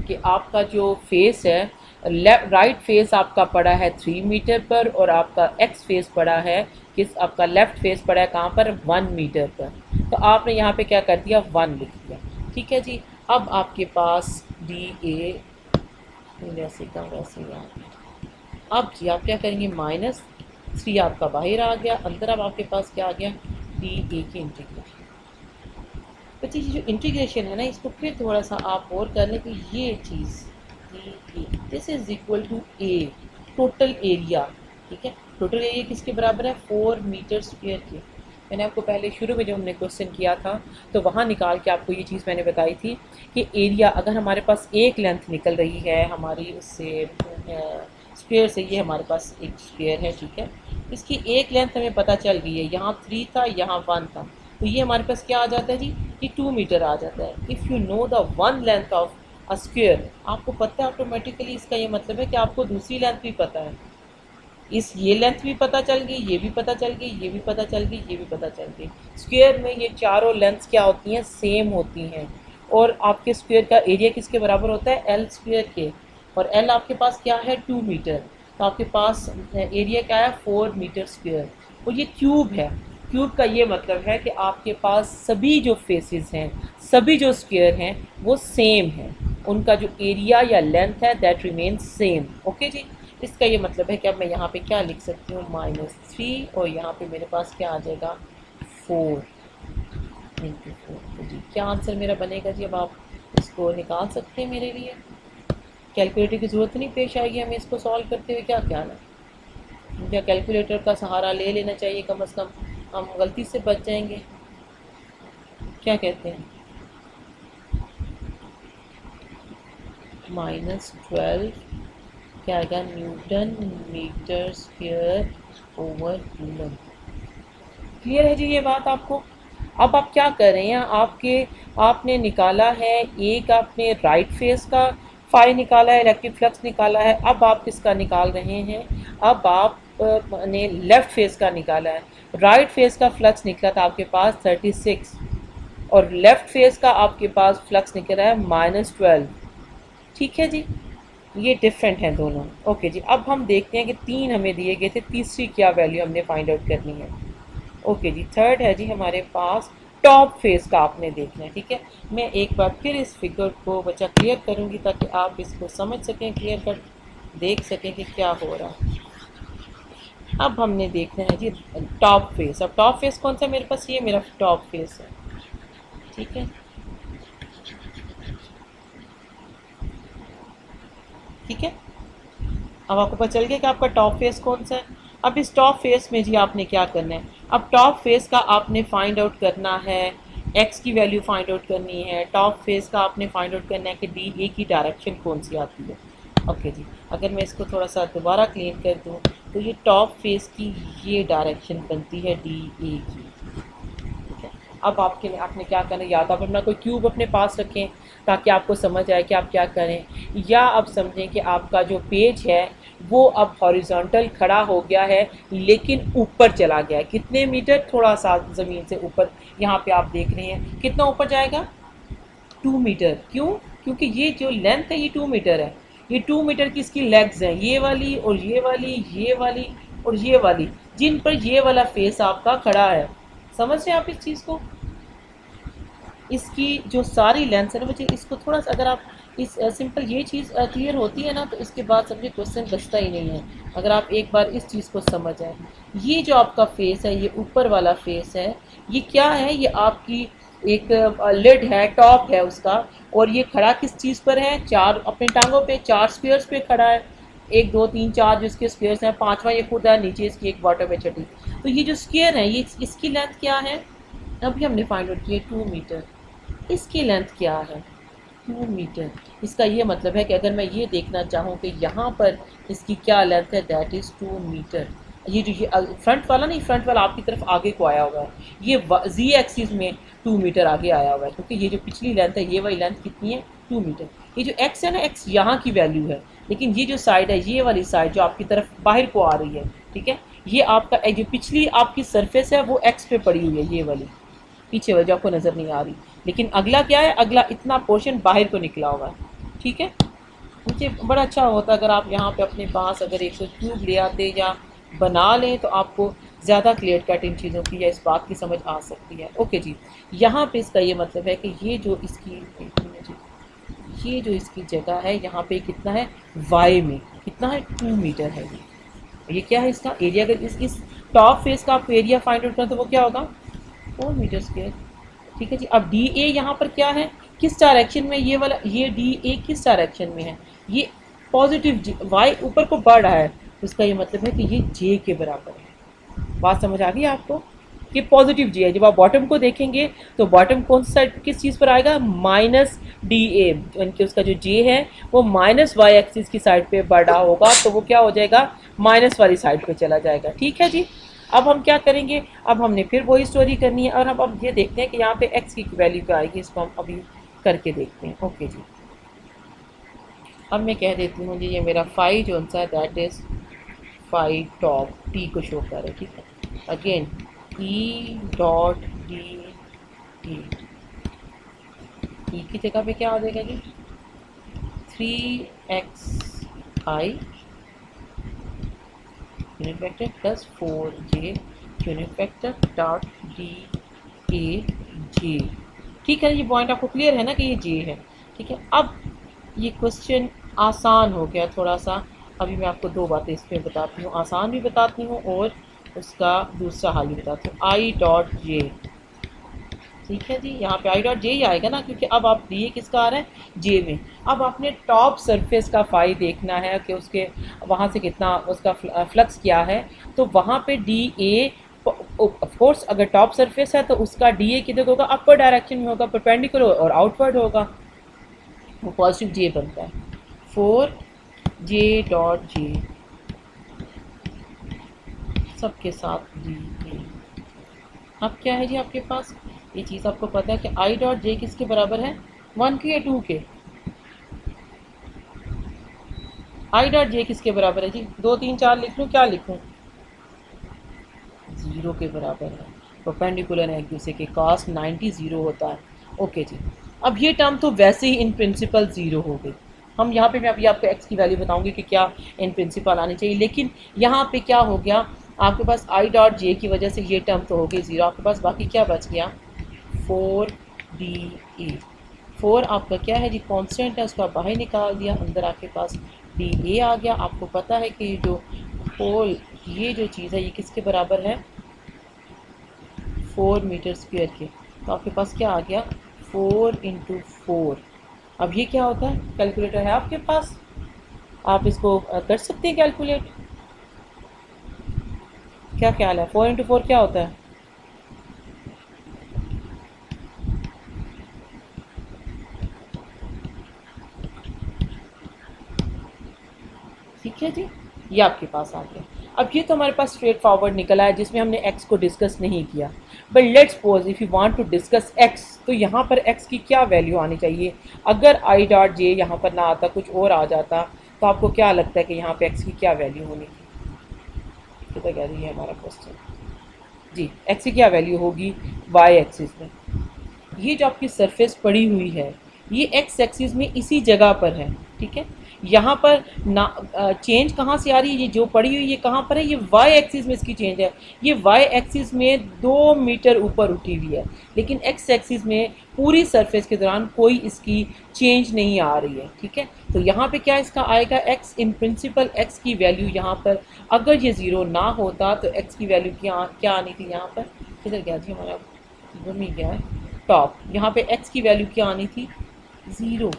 S1: कि आपका जो फेस है, राइट फेस आपका पड़ा है 3 मीटर पर, और आपका एक्स फेस पड़ा है किस, आपका लेफ्ट फेस पड़ा है कहाँ पर, 1 मीटर पर। तो आपने यहाँ पे क्या कर दिया, 1 लिख दिया। ठीक है जी, अब आपके पास डी ए वैसे का वैसे यहाँ, अब जी आप क्या करेंगे, -3 आपका बाहर आ गया, अंदर अब आपके पास क्या आ गया, डी ए की इंटीग्रेशन। बच्चे ये जो इंटीग्रेशन है ना, इसको फिर थोड़ा सा आप और कर लें कि ये चीज़ this is equal to a total area. ठीक है, टोटल एरिया किसके बराबर है, 4 मीटर स्क्वायर के। मैंने आपको पहले शुरू में जब हमने क्वेश्चन किया था तो वहाँ निकाल के आपको ये चीज़ मैंने बताई थी कि एरिया अगर हमारे पास एक लेंथ निकल रही है हमारी उससे स्क्वायर से, ये हमारे पास एक स्क्वायर है, ठीक है, इसकी एक लेंथ हमें पता चल गई है, यहाँ 3 था यहाँ 1 था, तो ये हमारे पास क्या आ जाता है जी, ये 2 मीटर आ जाता है। If you know the one length of a square, आपको पता है ऑटोमेटिकली, इसका ये मतलब है कि आपको दूसरी लेंथ भी पता है, इस ये लेंथ भी पता चल गई, ये भी पता चल गई, ये भी पता चल गई, ये भी पता चल गई। स्क्वायर में ये चारों लेंथ्स क्या होती हैं, सेम होती हैं, और आपके स्क्वायर का एरिया किसके बराबर होता है, एल स्क्वायर के, और एल आपके पास क्या है, 2 मीटर, तो आपके पास एरिया क्या है, 4 मीटर स्क्वायर, और ये क्यूब है। क्यूब का ये मतलब है कि आपके पास सभी जो फेसेस हैं, सभी जो स्क्वायर हैं वो सेम हैं, उनका जो एरिया या लेंथ है दैट रिमेन सेम। ओके जी, इसका ये मतलब है कि अब मैं यहाँ पे क्या लिख सकती हूँ, -3, और यहाँ पे मेरे पास क्या आ जाएगा, 4 इंटू 4। तो जी क्या आंसर मेरा बनेगा जी, अब आप इसको निकाल सकते हैं मेरे लिए, कैलकुलेटर की ज़रूरत नहीं पेश आएगी हमें इसको सॉल्व करते हुए, क्या ख्याल है, मुझे कैलकुलेटर का सहारा ले लेना चाहिए, कम से कम हम गलती से बच जाएंगे, क्या कहते हैं, -12 क्या आएगा, newton metre square over coulomb. Clear है जी ये बात आपको। अब आप क्या कर रहे हैं, आपने निकाला है, एक आपने राइट फेस का फाई निकाला है, इलेक्ट्रिक फ्लक्स निकाला है, अब आप किसका निकाल रहे हैं, अब आप ने लेफ़्ट फेस का निकाला है। राइट फेस का फ्लक्स निकला था आपके पास 36, और लेफ़्ट फेस का आपके पास फ्लक्स निकल रहा है -12। ठीक है जी, ये डिफरेंट हैं दोनों। ओके जी, अब हम देखते हैं कि 3 हमें दिए गए थे, तीसरी क्या वैल्यू हमने फाइंड आउट करनी है। ओके जी, थर्ड है जी हमारे पास टॉप फेस का आपने देखना है। ठीक है, मैं एक बार फिर इस फिगर को बच्चा क्लियर करूँगी ताकि आप इसको समझ सकें, क्लियर कर देख सकें कि क्या हो रहा है। अब हमने देखना है जी टॉप फेस। अब टॉप फेस कौन सा मेरे पास, ये मेरा टॉप फेस है। ठीक है, ठीक है, अब आपको पता चल गया कि आपका टॉप फेस कौन सा है। अब इस टॉप फेस में जी आपने क्या करना है, अब टॉप फेस का आपने फाइंड आउट करना है, एक्स की वैल्यू फाइंड आउट करनी है, टॉप फेस का आपने फाइंड आउट करना है कि डी ए की डायरेक्शन कौन सी आती है। ओके जी, अगर मैं इसको थोड़ा सा दोबारा क्लीन कर दूँ तो ये टॉप फेस की ये डायरेक्शन बनती है डी ए की। ठीक है, अब आपने क्या करना है, या तो आप अपना कोई क्यूब अपने पास रखें ताकि आपको समझ आए कि आप क्या करें, या आप समझें कि आपका जो पेज है वो अब हॉरिजॉन्टल खड़ा हो गया है लेकिन ऊपर चला गया है, कितने मीटर, थोड़ा सा ज़मीन से ऊपर, यहाँ पे आप देख रहे हैं कितना ऊपर जाएगा, 2 मीटर। क्यों, क्योंकि ये जो लेंथ है ये 2 मीटर है, ये 2 मीटर की इसकी लेग्स हैं, ये वाली और ये वाली, ये वाली और ये वाली, जिन पर ये वाला फेस आपका खड़ा है। समझ रहे हैं आप इस चीज़ को, इसकी जो सारी लेंथ है ना बच्चे, इसको थोड़ा सा अगर आप इस सिंपल ये चीज़ क्लियर होती है ना, तो इसके बाद समझे क्वेश्चन बचता ही नहीं है, अगर आप एक बार इस चीज़ को समझ आए। ये जो आपका फेस है, ये ऊपर वाला फेस है, ये क्या है, ये आपकी एक लिड है, टॉप है उसका। और ये खड़ा किस चीज़ पर है, चार अपनी टांगों पे, चार स्क्वेयर्स पे खड़ा है। एक दो तीन चार जो इसके स्क्वेयर्स हैं, पांचवा ये खुद है, नीचे इसकी एक बॉटम है छठी। तो ये जो स्क्वेयर है, ये इसकी लेंथ क्या है, अभी हमने फाइंड आउट किया 2 मीटर। इसकी लेंथ क्या है, 2 मीटर। इसका ये मतलब है कि अगर मैं ये देखना चाहूँ कि यहाँ पर इसकी क्या लेंथ है, दैट इज़ 2 मीटर। ये जो ये फ्रंट वाला नहीं, फ्रंट वाला आपकी तरफ आगे को आया हुआ है, ये जी एक्सिस में 2 मीटर आगे आया हुआ है, क्योंकि ये जो पिछली लेंथ है, ये वाली लेंथ कितनी है, 2 मीटर। ये जो एक्स है ना, एक्स यहाँ की वैल्यू है, लेकिन ये जो साइड है, ये वाली साइड जो आपकी तरफ बाहर को आ रही है, ठीक है, ये आपका जो पिछली आपकी सरफेस है वो एक्स पे पड़ी हुई है, ये वाली पीछे वाली जो आपको नज़र नहीं आ रही। लेकिन अगला क्या है, अगला इतना पोर्शन बाहर को निकला हुआ है, ठीक है। मुझे बड़ा अच्छा होता अगर आप यहाँ पे अपने पास अगर एक क्यूब ले आते या बना लें, तो आपको ज़्यादा क्लियर कट इन चीज़ों की या इस बात की समझ आ सकती है। ओके जी, यहाँ पे इसका ये मतलब है कि ये जो इसकी जगह है, यहाँ पे कितना है, वाई में कितना है, 2 मीटर है। ये क्या है, इसका एरिया। अगर इस टॉप फेस का आप एरिया फाइंड आउट करें तो वो क्या होगा, 4 मीटर स्क्वायर, ठीक है जी। अब डी ए यहाँ पर क्या है, किस डायरेक्शन में, ये वाला, ये डी ए किस डायरेक्शन में है, ये पॉजिटिव वाई ऊपर को बढ़ रहा है, तो इसका ये मतलब है कि ये जे के बराबर है। बात समझ आ गई आपको कि पॉजिटिव जे है। जब आप बॉटम को देखेंगे तो बॉटम कौन सी साइड किस चीज़ पर आएगा, माइनस डी ए, यानी कि उसका जो जे है वो माइनस वाई एक्सिस की साइड पे बढ़ रहा होगा, तो वो क्या हो जाएगा, माइनस वाली साइड पे चला जाएगा, ठीक है जी। अब हम क्या करेंगे, अब हमने फिर वही स्टोरी करनी है, और अब ये देखते हैं कि यहाँ पे x की वैल्यू क्या आएगी, इसको हम अभी करके देखते हैं। ओके जी, अब मैं कह देती हूँ जी, ये मेरा फाई जो सा है, that is phi top t को शो कर रहा है, ठीक है। Again e dot D T, e की जगह पे क्या आ जाएगा जी, 3xi unit vector plus 4j unit vector dot D A J, ठीक है। ये पॉइंट आपको क्लियर है ना कि ये जे है, ठीक है। अब ये क्वेश्चन आसान हो गया थोड़ा सा। अभी मैं आपको दो बातें इसमें बताती हूँ, आसान भी बताती हूँ और उसका दूसरा हाल भी बताती हूँ। आई डॉट जे, ठीक है जी, यहाँ पे आई डॉट जे ही आएगा ना, क्योंकि अब आप डी ए किसका आ रहा है, जे में। अब आपने टॉप सरफेस का फाई देखना है कि उसके वहाँ से कितना उसका फ्लक्स क्या है, तो वहाँ पे डी ए, ऑफ कोर्स अगर टॉप सरफेस है तो उसका डी ए किधर होगा, अपर डायरेक्शन में होगा, परपेंडिकुलर और आउटवर्ड होगा, वो पॉजिटिव जे बनता है। 4j डॉट जे सबके साथ डी ए। अब क्या है जी आपके पास, ये चीज़ आपको पता है कि आई डॉट जे किसके बराबर है, 1 के या 2 के, आई डॉट जे किसके बराबर है जी, 2 3 4 लिख लूँ, क्या लिखूँ, 0 के बराबर है, परपेंडिकुलर है एक दूसरे के, कॉस 90 0 होता है। ओके जी, अब ये टर्म तो वैसे ही इन प्रिंसिपल 0 हो गई। हम यहाँ पे मैं अभी आपको x की वैल्यू बताऊंगी कि क्या इन प्रिंसिपल आनी चाहिए, लेकिन यहाँ पे क्या हो गया, आपके पास आई डॉट जे की वजह से ये टर्म तो हो गई 0, आपके पास बाकी क्या बच गया, 4d ए। 4 आपका क्या है जी, कांस्टेंट है, उसका बाहर निकाल दिया, अंदर आपके पास डी ए आ गया। आपको पता है कि जो होल ये जो चीज़ है ये किसके बराबर है, 4 मीटर स्क्वायर के, तो आपके पास क्या आ गया, 4 × 4। अब ये क्या होता है, कैलकुलेटर है आपके पास, आप इसको कर सकते हैं कैलकुलेट, क्या ख्याल है, 4 × 4 क्या होता है, ठीक है जी, ये आपके पास आ गया। अब ये तो हमारे पास स्ट्रेट फॉरवर्ड निकला है जिसमें हमने x को डिस्कस नहीं किया, but let's suppose if you want to discuss x, तो यहाँ पर x की क्या वैल्यू आनी चाहिए। अगर आई डॉट जे यहाँ पर ना आता, कुछ और आ जाता, तो आपको क्या लगता है कि यहाँ पे x की क्या वैल्यू होनी थी, तो क्या है हमारा क्वेश्चन जी, x की क्या वैल्यू होगी y एक्सिस में। ये जो आपकी सरफेस पड़ी हुई है ये x एक्सिस में इसी जगह पर है, ठीक है। यहाँ पर ना चेंज कहाँ से आ रही है, ये जो पड़ी हुई ये कहाँ पर है, ये वाई एक्सिस में इसकी चेंज है। ये वाई एक्सिस में 2 मीटर ऊपर उठी हुई है, लेकिन एक्स एक्सिस में पूरी सरफेस के दौरान कोई इसकी चेंज नहीं आ रही है। ठीक है, तो यहाँ पे क्या इसका आएगा, एक्स इन प्रिंसिपल एक्स की वैल्यू यहाँ पर अगर ये ज़ीरो ना होता तो एक्स की वैल्यू क्या आनी थी, यहाँ पर किधर गया जी हमारा, गुम ही गया है टॉप, यहाँ पे एक्स की वैल्यू क्या आनी थी, ज़ीरो।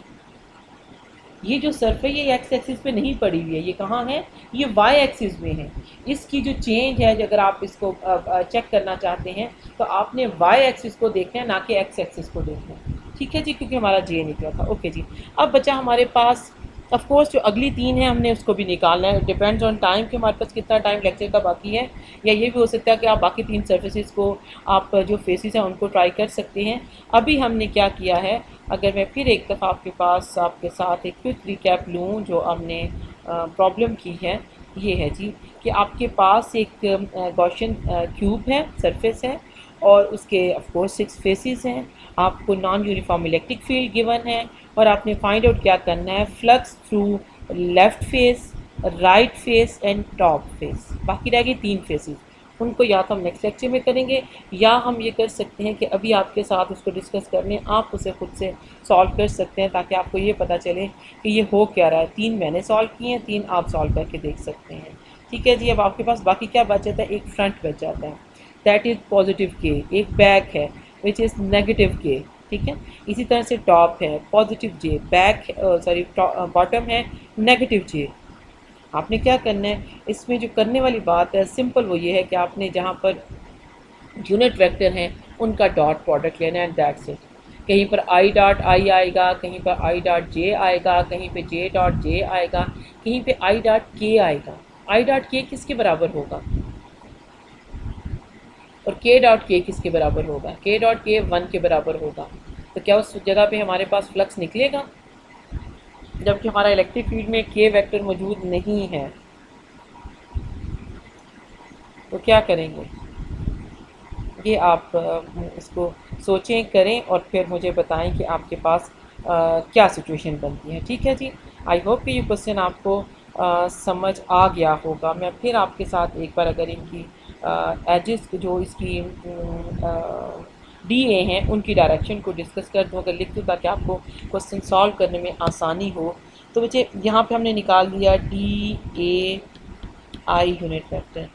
S1: ये जो सरफेस ये एक्स एक्सिस पे नहीं पड़ी हुई है, ये कहाँ है, ये वाई एक्सिस में है। इसकी जो चेंज है, अगर आप इसको चेक करना चाहते हैं तो आपने वाई एक्सिस को देखना है, ना कि एक्स एक्सिस को देखना है। ठीक है जी, क्योंकि हमारा जे निकला था। ओके जी, अब बचा हमारे पास ऑफ कोर्स जो अगली 3 है हमने उसको भी निकालना है। डिपेंड्स ऑन टाइम कि हमारे पास कितना टाइम लेक्चर का बाकी है, या ये भी हो सकता है कि आप बाकी 3 सर्फेसिस को आप जो फेसिस हैं उनको ट्राई कर सकते हैं। अभी हमने क्या किया है, अगर मैं फिर एक दफ़ा आपके पास आपके साथ एक क्विक रिकैप लूँ जो हमने प्रॉब्लम की है, ये है जी कि आपके पास एक गॉसियन क्यूब है, सरफेस है, और उसके ऑफ कोर्स 6 फेसेस हैं। आपको non uniform electric field given है और आपने फाइंड आउट क्या करना है, flux through left face, right face and top face. बाकी रह गई 3 फेसेस, उनको या तो हम नेक्स्ट लेक्चर में करेंगे या हम ये कर सकते हैं कि अभी आपके साथ उसको डिस्कस कर लें, आप उसे खुद से सॉल्व कर सकते हैं ताकि आपको ये पता चले कि ये हो क्या रहा है। 3 मैंने सॉल्व किए हैं, 3 आप सॉल्व करके देख सकते हैं। ठीक है जी, अब आपके पास बाकी क्या बच जाता है, एक फ्रंट बच जाता है, दैट इज़ पॉजिटिव के, एक बैक है विच इज़ नेगेटिव के। ठीक है, इसी तरह से टॉप है पॉजिटिव जे, बैक सॉरी बॉटम है नेगेटिव जे। आपने क्या करना है, इसमें जो करने वाली बात है सिंपल वो ये है कि आपने जहाँ पर यूनिट वेक्टर हैं उनका डॉट प्रोडक्ट लेना है, दैट्स इट। कहीं पर आई डॉट आई आएगा, कहीं पर आई डॉट जे आएगा, कहीं पे जे डॉट जे आएगा, कहीं पे आई डॉट के आएगा। आई डॉट के किसके बराबर होगा और के डॉट के किसके बराबर होगा, के डॉट के 1 के बराबर होगा। तो क्या उस जगह पे हमारे पास फ्लक्स निकलेगा, जबकि हमारा इलेक्ट्रिक फील्ड में के वेक्टर मौजूद नहीं है। तो क्या करेंगे, ये आप इसको सोचें करें और फिर मुझे बताएं कि आपके पास क्या सिचुएशन बनती है। ठीक है जी, आई होप कि ये क्वेश्चन आपको समझ आ गया होगा। मैं फिर आपके साथ एक बार अगर इनकी एजेस जो इसकी डी ए हैं उनकी डायरेक्शन को डिस्कस कर दूँ, अगर लिख दूँ ताकि आपको क्वेश्चन सॉल्व करने में आसानी हो। तो बच्चे यहाँ पे हमने निकाल दिया D A I unit vector,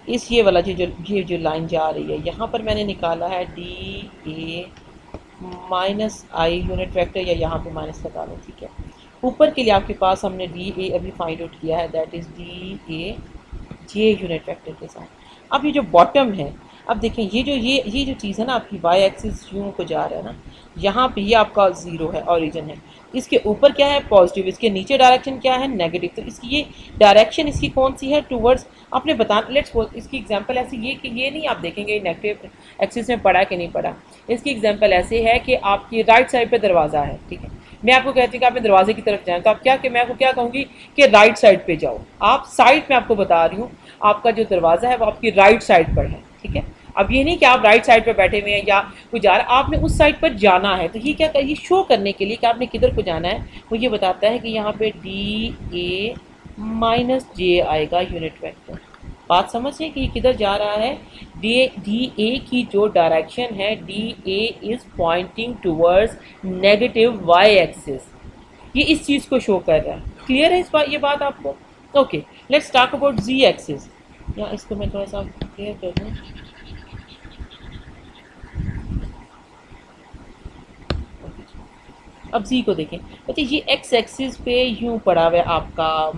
S1: इस ये वाला ये जो लाइन जा रही है यहाँ पर मैंने निकाला है d A minus I unit vector, या यहाँ पे माइनस लगा लो। ठीक है, ऊपर के लिए आपके पास हमने डी ए अभी फाइंड आउट किया है, that is D A J unit vector के साथ। अब ये जो बॉटम है, अब देखें ये जो चीज़ है ना आपकी वाई एक्सिस यूँ को जा रहा है ना, यहाँ पे ये आपका ज़ीरो है, ओरिजिन है। इसके ऊपर क्या है पॉजिटिव, इसके नीचे डायरेक्शन क्या है नेगेटिव। तो इसकी ये डायरेक्शन इसकी कौन सी है, टूवर्ड्स, आपने बताना। लेट्स सपोज इसकी एग्जांपल ऐसी ये कि ये नहीं आप देखेंगे नेगेटिव एक्सिस में पड़ा कि नहीं पड़ा। इसकी एग्जांपल ऐसे है कि आपकी राइट साइड पे दरवाज़ा है। ठीक है, मैं आपको कहती हूँ कि आपने दरवाजे की तरफ जाएं, तो आप क्या कि मैं आपको क्या कहूँगी कि राइट साइड पे जाओ। आप साइड में आपको बता रही हूँ, आपका जो दरवाज़ा है वो आपकी राइट साइड पर है। ठीक है, अब ये नहीं कि आप राइट साइड पर बैठे हुए हैं या कुछ जा रहा है, आपने उस साइड पर जाना है। तो ये क्या ये शो करने के लिए कि आपने किधर को जाना है, वो ये बताता है कि यहाँ पे डी ए माइनस जे आएगा यूनिट वेक्टर। बात समझिए कि ये किधर जा रहा है, डी ए की जो डायरेक्शन है, d A is pointing towards negative y axis, ये इस चीज़ को शो कर रहा है। क्लियर है इस बात, ये बात आपको? Okay, let's talk about ji axis. या इसको मैं थोड़ा सा क्लियर कर दूँ। अब जी को देखें बच्चे, ये एक्स एक्सिस पे यूं पड़ा हुआ है आपका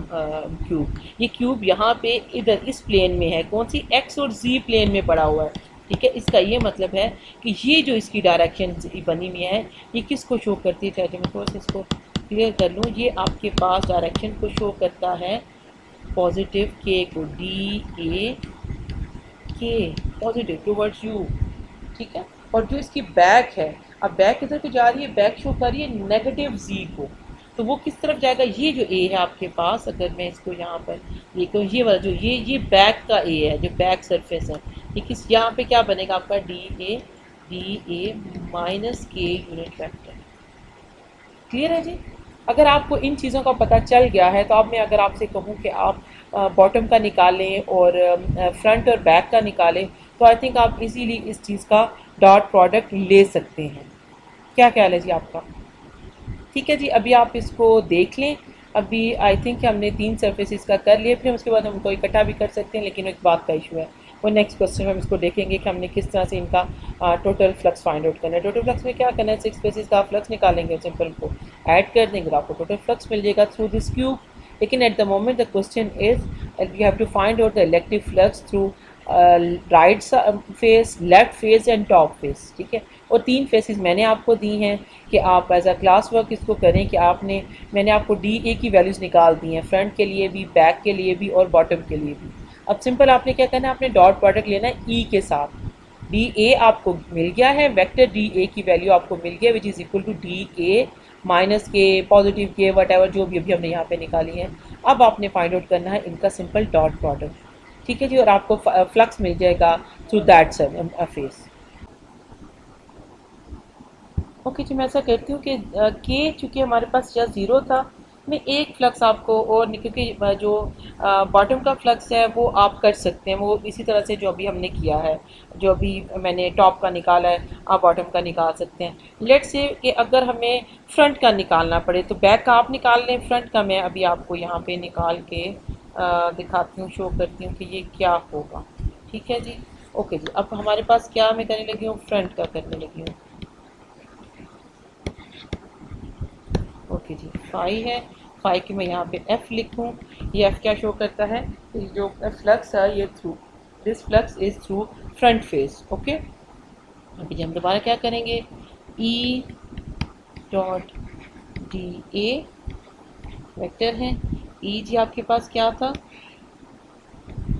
S1: क्यूब। ये क्यूब यहाँ पे इधर इस प्लेन में है, कौन सी, एक्स और जी प्लेन में पड़ा हुआ है। ठीक है, इसका ये मतलब है कि ये जो इसकी डायरेक्शन बनी हुई है ये किसको शो करती है, मैं थोड़ा सा इसको क्लियर कर लूँ। ये आपके पास डायरेक्शन को शो करता है पॉजिटिव के को, डी ए के पॉजिटिव टूवर्ड्स यू। ठीक है, और जो इसकी बैक है, अब बैक किधर को जा रही है, बैक शो कर रही है नेगेटिव जी को। तो वो किस तरफ जाएगा, ये जो ए है आपके पास, अगर मैं इसको यहाँ पर देखो, ये वाला जो ये बैक का ए है, जो बैक सरफेस है, ये किस यहाँ पे क्या बनेगा आपका डी ए माइनस के यूनिट वेक्टर। क्लियर है जी? अगर आपको इन चीज़ों का पता चल गया है तो अब मैं अगर आपसे कहूँ कि आप बॉटम का निकालें और फ्रंट और बैक का निकालें, तो आई थिंक आप इजीली इस चीज़ का डॉट प्रोडक्ट ले सकते हैं। क्या ख्याल है जी आपका? ठीक है जी, अभी आप इसको देख लें। अभी आई थिंक हमने 3 सरफेसेस का कर लिए, फिर उसके बाद हम उनको इकट्ठा भी कर सकते हैं, लेकिन एक बात का इशू है, वो नेक्स्ट क्वेश्चन में हम इसको देखेंगे कि हमने किस तरह से इनका टोटल फ्लक्स फाइंड आउट करना है। टोटल फ्लक्स में क्या करना है, 6 फेसेस का फ्लक्स निकालेंगे, सिंपल को ऐड कर देंगे तो आपको टोटल फ्लक्स मिल जाएगा थ्रू दिस क्यूब। लेकिन at the moment the question is we have to find out the electric flux through right face, left face and top face, ठीक है। और 3 फेसेस मैंने आपको दी हैं कि आप एज अ क्लास वर्क इसको करें कि मैंने आपको DA की वैल्यूज़ निकाल दी हैं, फ्रंट के लिए भी, बैक के लिए भी और बॉटम के लिए भी। अब सिंपल आपने क्या करना है, आपने डॉट प्रोडक्ट लेना है E के साथ। DA आपको मिल गया है, वेक्टर DA की वैल्यू आपको मिल गया which is equal to DA minus k, positive k, whatever जो भी अभी हमने यहाँ पे निकाली है। अब आपने फाइंड आउट करना है इनका सिंपल डॉट प्रोडक्ट, ठीक है जी, और आपको फ्लक्स मिल जाएगा थ्रू दैट फेस। ओके जी, मैं ऐसा करती हूँ कि के चूँकि हमारे पास या ज़ीरो था, मैं एक फ्लक्स आपको और क्योंकि जो बॉटम का फ्लक्स है वो आप कर सकते हैं, वो इसी तरह से जो अभी हमने किया है, जो अभी मैंने टॉप का निकाला है आप बॉटम का निकाल सकते हैं। लेट्स से कि अगर हमें फ्रंट का निकालना पड़े तो बैक का आप निकाल लें, फ्रंट का मैं अभी आपको यहाँ पे निकाल के दिखाती हूँ, शो करती हूँ कि ये क्या होगा। ठीक है जी, ओके जी। अब हमारे पास क्या मैं करने लगी हूँ, फ्रंट का करने लगी हूँ। ओके जी, फाई है, फाई की मैं यहाँ पे एफ लिखूँ। ये एफ क्या शो करता है, जो फ्लक्स है ये through, this flux is through front face. Okay, अभी हम दोबारा क्या करेंगे, ई डॉट डी ए वेक्टर है, ई जी आपके पास क्या था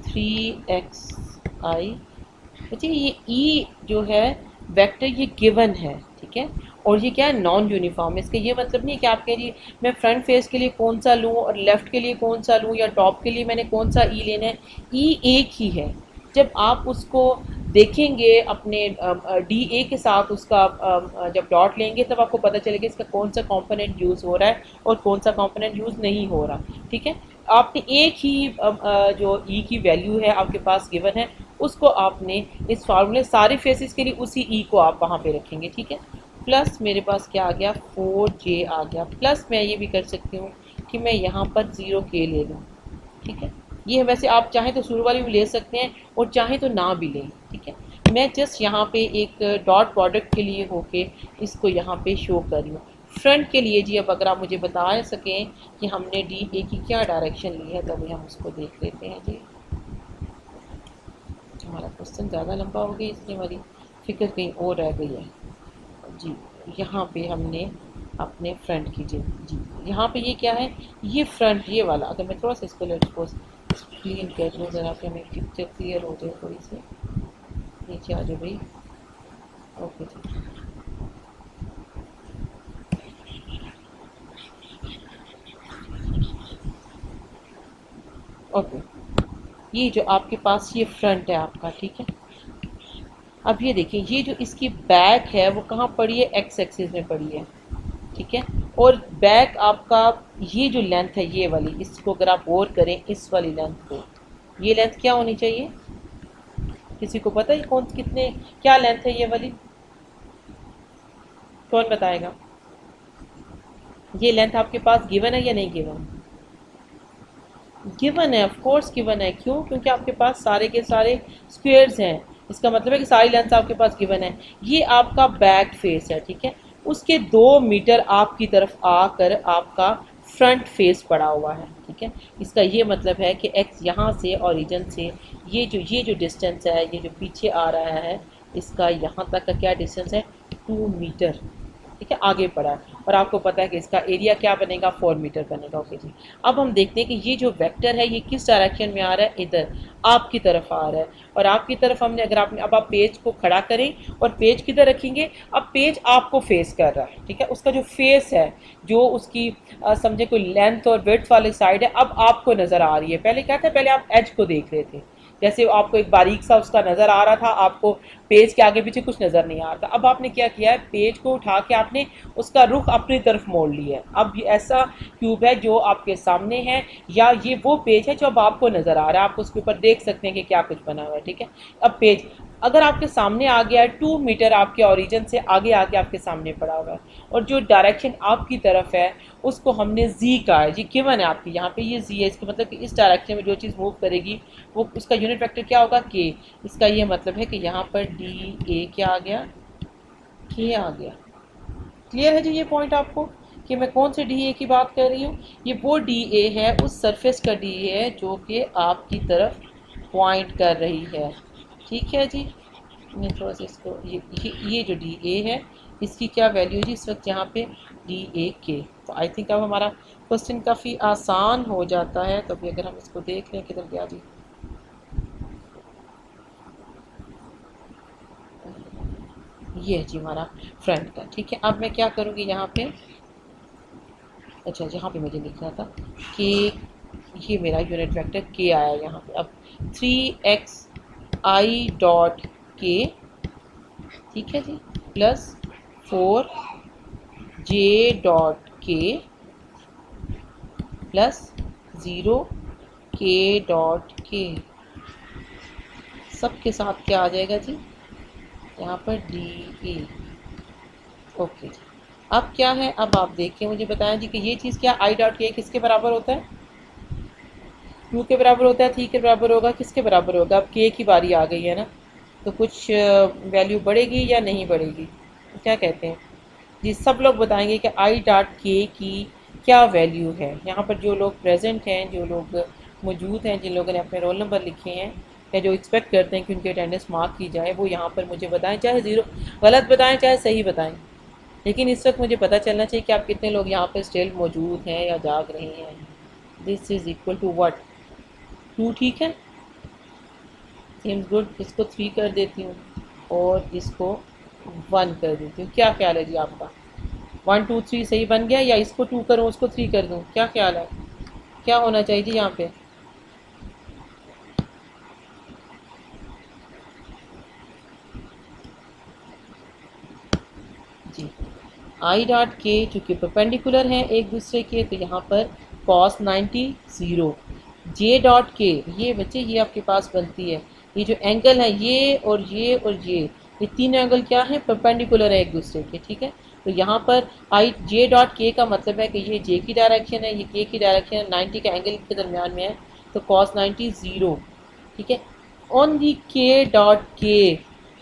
S1: 3xi। अच्छा, ये ई जो है वेक्टर ये गिवन है, ठीक है, और ये क्या है नॉन यूनिफॉर्म। इसका ये मतलब नहीं है कि आप कह रही मैं फ्रंट फेस के लिए कौन सा लूँ और लेफ़्ट के लिए कौन सा लूँ या टॉप के लिए मैंने कौन सा ई लेना है, ई एक ही है। जब आप उसको देखेंगे अपने DA के साथ उसका जब डॉट लेंगे तब आपको पता चलेगा इसका कौन सा कंपोनेंट यूज़ हो रहा है और कौन सा कंपोनेंट यूज़ नहीं हो रहा, ठीक है। आपने एक ही जो ई की वैल्यू है आपके पास गिवन है, उसको आपने इस फार्मूले सारे फेसेस के लिए उसी ई को आप वहाँ पे रखेंगे, ठीक है। प्लस मेरे पास क्या आ गया 4j आ गया, प्लस मैं ये भी कर सकती हूँ कि मैं यहाँ पर 0k ले लूँ, ठीक है। ये वैसे आप चाहें तो शुरू वाली भी ले सकते हैं और चाहें तो ना भी लें, ठीक है। मैं जस्ट यहाँ पे एक डॉट प्रोडक्ट के लिए होके इसको यहाँ पे शो कर रही हूँ। फ्रंट के लिए जी अब अगर आप मुझे बता सकें कि हमने DA की क्या डायरेक्शन ली है, तभी हम उसको देख लेते हैं जी। हमारा क्वेश्चन ज़्यादा लंबा हो गया इसलिए हमारी फिक्र कहीं और रह गई है जी। यहाँ पे हमने अपने फ्रंट की जी, यहाँ पे ये क्या है, ये फ्रंट ये वाला, अगर मैं थोड़ा सा इसको लेट्स क्लीन कर लूँ ज़रा कि हमें पिक्चर क्लियर हो जाए थोड़ी सी, नीचे आ जाओ भाई। ओके जी, ओके, ये जो आपके पास ये फ्रंट है आपका, ठीक है। अब ये देखिए ये जो इसकी बैक है वो कहाँ पड़ी है, एक्स एक्सिस में पड़ी है, ठीक है। और बैक आपका ये जो लेंथ है ये वाली, इसको अगर आप गौर करें इस वाली लेंथ को, ये लेंथ क्या होनी चाहिए, किसी को पता है कौन कितने क्या लेंथ है ये वाली, कौन बताएगा। ये लेंथ आपके पास गिवन है या नहीं गिवन, गिवन है, ऑफ कोर्स गिवन है। क्यों, क्योंकि आपके पास सारे के सारे स्क्वेयर्स हैं, इसका मतलब है कि सारी लेंथ आपके पास गिवन है। ये आपका बैक फेस है, ठीक है, उसके 2 मीटर आपकी तरफ आकर आपका फ्रंट फेस पड़ा हुआ है, ठीक है। इसका ये मतलब है कि एक्स यहाँ से ओरिजिन से ये जो डिस्टेंस है, ये जो पीछे आ रहा है, इसका यहाँ तक का क्या डिस्टेंस है 2 मीटर, ठीक है, आगे पड़ा है। और आपको पता है कि इसका एरिया क्या बनेगा 4 मीटर बनेगा। ओके जी, अब हम देखते हैं कि ये जो वेक्टर है ये किस डायरेक्शन में आ रहा है, इधर आपकी तरफ आ रहा है। और आपकी तरफ हमने अगर आपने अब आप पेज को खड़ा करें और पेज किधर रखेंगे, अब पेज आपको फेस कर रहा है, ठीक है। उसका जो फेस है, जो उसकी समझे कोई लेंथ और विड्थ वाली साइड है, अब आपको नज़र आ रही है। पहले क्या था, पहले आप एज को देख रहे थे, जैसे आपको एक बारीक सा उसका नज़र आ रहा था, आपको पेज के आगे पीछे कुछ नज़र नहीं आ रहा था। अब आपने क्या किया है, पेज को उठा के आपने उसका रुख अपनी तरफ मोड़ लिया है। अब ये ऐसा क्यूब है जो आपके सामने है, या ये वो पेज है जो अब आपको नज़र आ रहा है, आप उसके ऊपर देख सकते हैं कि क्या कुछ बना हुआ है। ठीक है, अब पेज अगर आपके सामने आ गया है 2 मीटर आपके ओरिजिन से आगे आके आपके सामने पड़ा हुआ है, और जो डायरेक्शन आपकी तरफ है उसको हमने जी का है, जी गिवन है आपकी यहाँ पे ये जी है, इसका मतलब कि इस डायरेक्शन में जो चीज़ मूव करेगी वो उसका यूनिट वेक्टर क्या होगा, के। इसका ये मतलब है कि यहाँ पर डी ए क्या आ गया, के आ गया। क्लियर है जी ये पॉइंट आपको कि मैं कौन से डी ए की बात कर रही हूँ? ये वो डी ए है, उस सरफेस का डी ए है जो कि आपकी तरफ पॉइंट कर रही है। ठीक है जी, मैं थोड़ा सा इसको ये जो डी ए है इसकी क्या वैल्यू जी इस वक्त यहाँ पे डी ए के। तो आई थिंक अब हमारा क्वेश्चन काफ़ी आसान हो जाता है। तो अभी अगर हम इसको देख लें, किधर गया जी, ये है जी हमारा फ्रंट का। ठीक है, अब मैं क्या करूँगी यहाँ पे, अच्छा जहाँ पे मुझे लिखना था कि ये मेरा यूनिट वेक्टर के आया यहाँ पे। अब 3xi डॉट के, ठीक है जी, प्लस 4j डॉट के प्लस 0k डॉट के, सब के साथ क्या आ जाएगा जी यहाँ पर डी ए। ओके जी, अब क्या है, अब आप देखिए मुझे बताएं जी कि ये चीज़ क्या, आई डॉट के किसके बराबर होता है, क्यू के बराबर होता है, थ्री के बराबर होगा, किसके बराबर होगा? अब के की बारी आ गई है ना, तो कुछ वैल्यू बढ़ेगी या नहीं बढ़ेगी, क्या कहते हैं जी? सब लोग बताएंगे कि आई डॉट के की क्या वैल्यू है। यहाँ पर जो लोग प्रेजेंट हैं, जो लोग मौजूद हैं, जिन लोगों ने अपने रोल नंबर लिखे हैं या जो एक्सपेक्ट करते हैं कि उनकी अटेंडेंस मार्क की जाए, वो यहाँ पर मुझे बताएं, चाहे ज़ीरो गलत बताएं चाहे सही बताएं, लेकिन इस वक्त मुझे पता चलना चाहिए कि आप कितने लोग यहाँ पर स्टिल मौजूद हैं या जाग रहे हैं। This is equal to what, 2। ठीक है, सेम्स गुड। इसको 3 कर देती हूँ और इसको 1 कर देती हूँ। क्या ख्याल है जी आपका? 1 2 3 सही बन गया, या इसको 2 करूँ उसको 3 कर दूँ? क्या ख्याल है, क्या होना चाहिए जी यहाँ पे? जी आई डॉट के चूँकि परपेंडिकुलर हैं एक दूसरे के, तो यहाँ पर cos 90 0। जे डॉट के, ये बच्चे ये आपके पास बनती है, ये जो एंगल है ये और ये और ये तीनों एंगल क्या है, परपेंडिकुलर है एक दूसरे के। ठीक है, तो यहाँ पर आई जे डॉट के का मतलब है कि ये जे की डायरेक्शन है, ये के की डायरेक्शन है, 90 का एंगल के दरमियान में है, तो cos 90 0। ठीक है, ऑन दी के डॉट के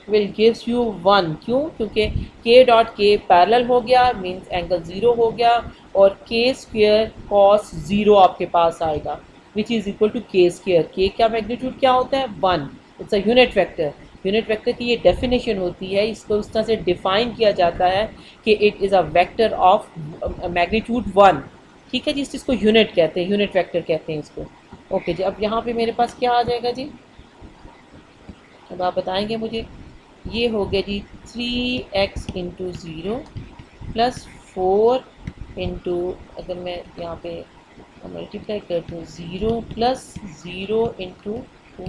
S1: विल गिव्स यू 1। क्यों? क्योंकि के डॉट के पैरेलल हो गया, मीन्स एंगल 0 हो गया, और के स्क्वेयर cos 0 आपके पास आएगा, विच इज़ इक्वल टू के स्क्वेयर। के का मैग्नीट्यूड क्या होता है, 1। It's a unit vector. Unit vector की ये डेफिनेशन होती है, इसको उस तरह से डिफाइन किया जाता है कि it is a vector of magnitude 1। ठीक है जी, इस चीज़ को यूनिट कहते हैं, यूनिट वेक्टर कहते हैं इसको। ओके जी, अब यहाँ पे मेरे पास क्या आ जाएगा जी, अब आप बताएंगे मुझे। ये हो गया जी 3x इंटू 0 प्लस 4 इंटू, अगर मैं यहाँ पे मल्टीप्लाई कर दूँ, 0 प्लस 0 इंटू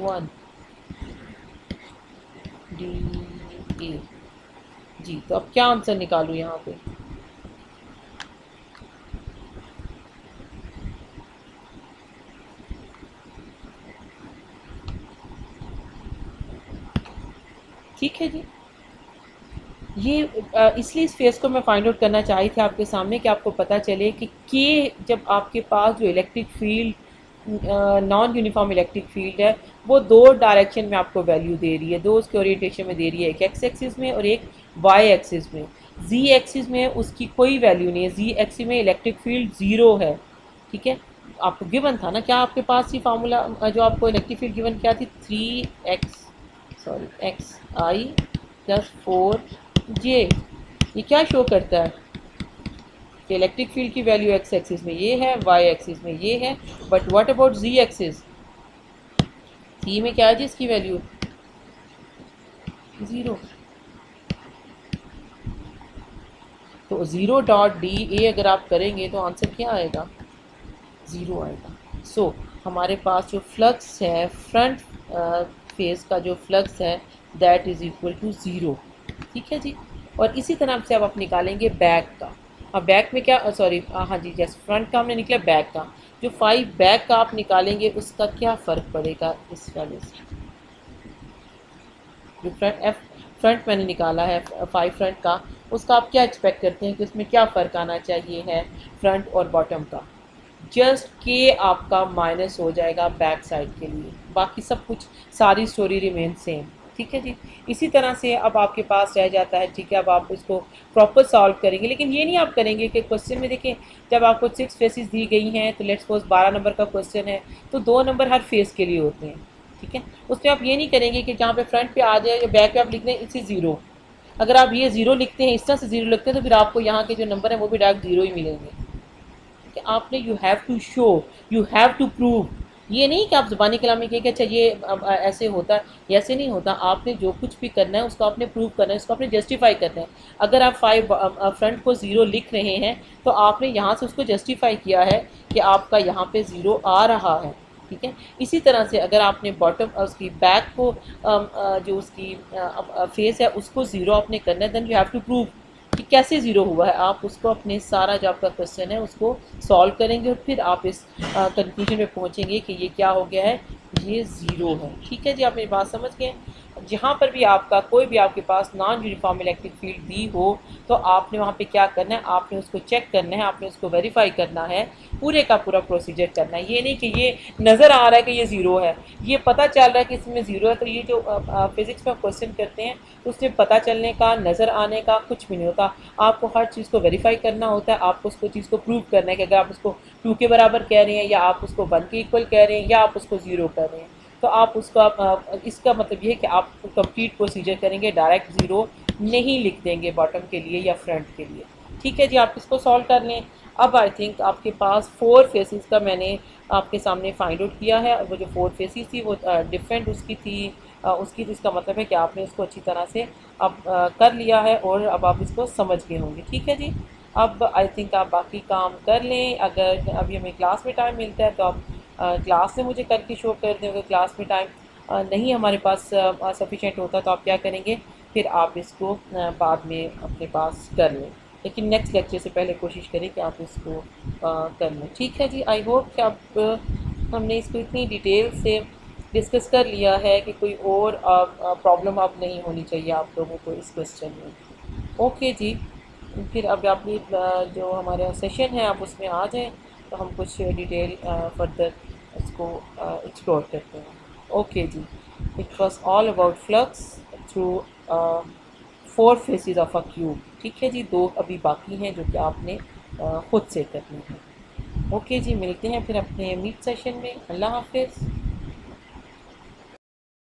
S1: 1 डी ए जी। तो अब क्या आंसर निकालूँ यहाँ पे? ठीक है जी, ये इसलिए इस फेस को मैं फाइंड आउट करना चाही थी आपके सामने कि आपको पता चले कि जब आपके पास जो electric field non uniform electric field है वो दो डायरेक्शन में आपको वैल्यू दे रही है, दो उसके ओरिएंटेशन में दे रही है, एक एक्स एक्सिस में और एक वाई एक्सिस में। जी एक्सिस में उसकी कोई वैल्यू नहीं है, जी एक्सिस में इलेक्ट्रिक फील्ड 0 है। ठीक है, आपको गिवन था ना, क्या आपके पास ही फार्मूला जो आपको इलेक्ट्रिक फील्ड गिवन क्या थी, एक्स आई प्लस 4j। ये क्या शो करता है कि इलेक्ट्रिक फील्ड की वैल्यू एक्स एक्सिस में ये है, वाई एक्सिस में ये है, but what about ji axis? Z में क्या है जी इसकी वैल्यू 0। तो 0 डॉट डी ए अगर आप करेंगे तो आंसर क्या आएगा, 0 आएगा। सो हमारे पास जो फ्लक्स है फ्रंट फेस का जो फ्लक्स है that is equal to zero. ठीक है जी। और इसी तरह से अब आप निकालेंगे बैक का। हाँ बैक में क्या, सॉरी हाँ जी जैसे फ्रंट का हमने निकला, बैक का जो 5 बैक का आप निकालेंगे उसका क्या फ़र्क पड़ेगा इस वाले से। जो फ्रंट मैंने निकाला है 5 फ्रंट का, उसका आप क्या एक्सपेक्ट करते हैं कि उसमें क्या फ़र्क आना चाहिए है फ्रंट और बॉटम का। जस्ट के आपका माइनस हो जाएगा बैक साइड के लिए, बाकी सब कुछ सारी स्टोरी रिमेन सेम। ठीक है जी। इसी तरह से अब आपके पास रह जाता है, ठीक है, अब आप इसको प्रॉपर सॉल्व करेंगे, लेकिन ये नहीं आप करेंगे कि क्वेश्चन में देखें जब आपको 6 फेसेस दी गई हैं तो लेट्स सपोज 12 नंबर का क्वेश्चन है तो 2 नंबर हर फेस के लिए होते हैं। ठीक है, उसमें आप ये नहीं करेंगे कि जहाँ पे फ्रंट पे आ जाए या बैक पे आप लिख दें इसी ज़ीरो। अगर आप ये ज़ीरो लिखते हैं, इस तरह से ज़ीरो लिखते हैं, तो फिर आपको यहाँ के जो नंबर है वो भी डायरेक्ट ज़ीरो ही मिलेंगे। कि आपने you have to show, you have to prove. ये नहीं कि आप ज़बानी कलाम में कहिए कि अच्छा ये ऐसे होता है, ऐसे नहीं होता। आपने जो कुछ भी करना है उसको आपने प्रूव करना है, उसको आपने जस्टिफाई करना है। अगर आप 5 फ्रंट को ज़ीरो लिख रहे हैं तो आपने यहाँ से उसको जस्टिफाई किया है कि आपका यहाँ पे ज़ीरो आ रहा है। ठीक है, इसी तरह से अगर आपने बॉटम उसकी बैक को जो उसकी फेस है उसको ज़ीरो आपने करना है, then you have to prove कि कैसे ज़ीरो हुआ है। आप उसको अपने सारा जो आपका क्वेश्चन है उसको सॉल्व करेंगे और फिर आप इस कंक्लूजन में पहुंचेंगे कि ये क्या हो गया है, ये ज़ीरो है। ठीक है जी, आप मेरी बात समझ गए। जहाँ पर भी आपका कोई भी आपके पास नॉन यूनिफॉर्म इलेक्ट्रिक फील्ड दी हो तो आपने वहाँ पे क्या करना है, आपने उसको चेक करना है, आपने उसको वेरीफाई करना है, पूरे का पूरा प्रोसीजर करना है। ये नहीं कि ये नज़र आ रहा है कि ये ज़ीरो है, ये पता चल रहा है कि इसमें ज़ीरो है, तो ये जो फिज़िक्स में क्वेश्चन करते हैं उसमें पता चलने का, नज़र आने का कुछ भी नहीं होता। आपको हर चीज़ को वेरीफाई करना होता है, आपको उसको चीज़ को प्रूव करना है कि अगर आप उसको 2 के बराबर कह रहे हैं या आप उसको 1 के इक्वल कह रहे हैं या आप उसको ज़ीरो कर रहे हैं, तो आप उसका इसका मतलब ये है कि आप कंप्लीट प्रोसीजर करेंगे, डायरेक्ट ज़ीरो नहीं लिख देंगे बॉटम के लिए या फ्रंट के लिए। ठीक है जी, आप इसको सॉल्व कर लें। अब आई थिंक आपके पास 4 फेसेस का मैंने आपके सामने फाइंड आउट किया है। वो जो 4 फेसेस थी वो डिफरेंट उसकी थी, उसकी, जिसका मतलब है कि आपने उसको अच्छी तरह से अब कर लिया है और अब आप इसको समझ गए होंगे। ठीक है जी, अब आई थिंक आप बाकी काम कर लें। अगर अभी हमें क्लास में टाइम मिलता है तो आप क्लास में मुझे करके शो कर दें। अगर क्लास में टाइम नहीं हमारे पास सफिशेंट होता तो आप क्या करेंगे, फिर आप इसको बाद में अपने पास कर लें, लेकिन नेक्स्ट लेक्चर से पहले कोशिश करें कि आप इसको कर लें। ठीक है जी, आई होप कि आप हमने इसको इतनी डिटेल से डिस्कस कर लिया है कि कोई और प्रॉब्लम अब नहीं होनी चाहिए आप लोगों को इस क्वेश्चन में। ओके जी, फिर अब आप जो हमारा सेशन है आप उसमें आ जाएं तो हम कुछ डिटेल फर्दर इसको एक्सप्लोर करते हैं। ओके जी, it was all about flux through 4 faces of a cube. ठीक है जी, 2 अभी बाकी हैं जो कि आपने खुद से करनी है। ओके जी, मिलते हैं फिर अपने मीट सेशन में। अल्लाह हाफिज़।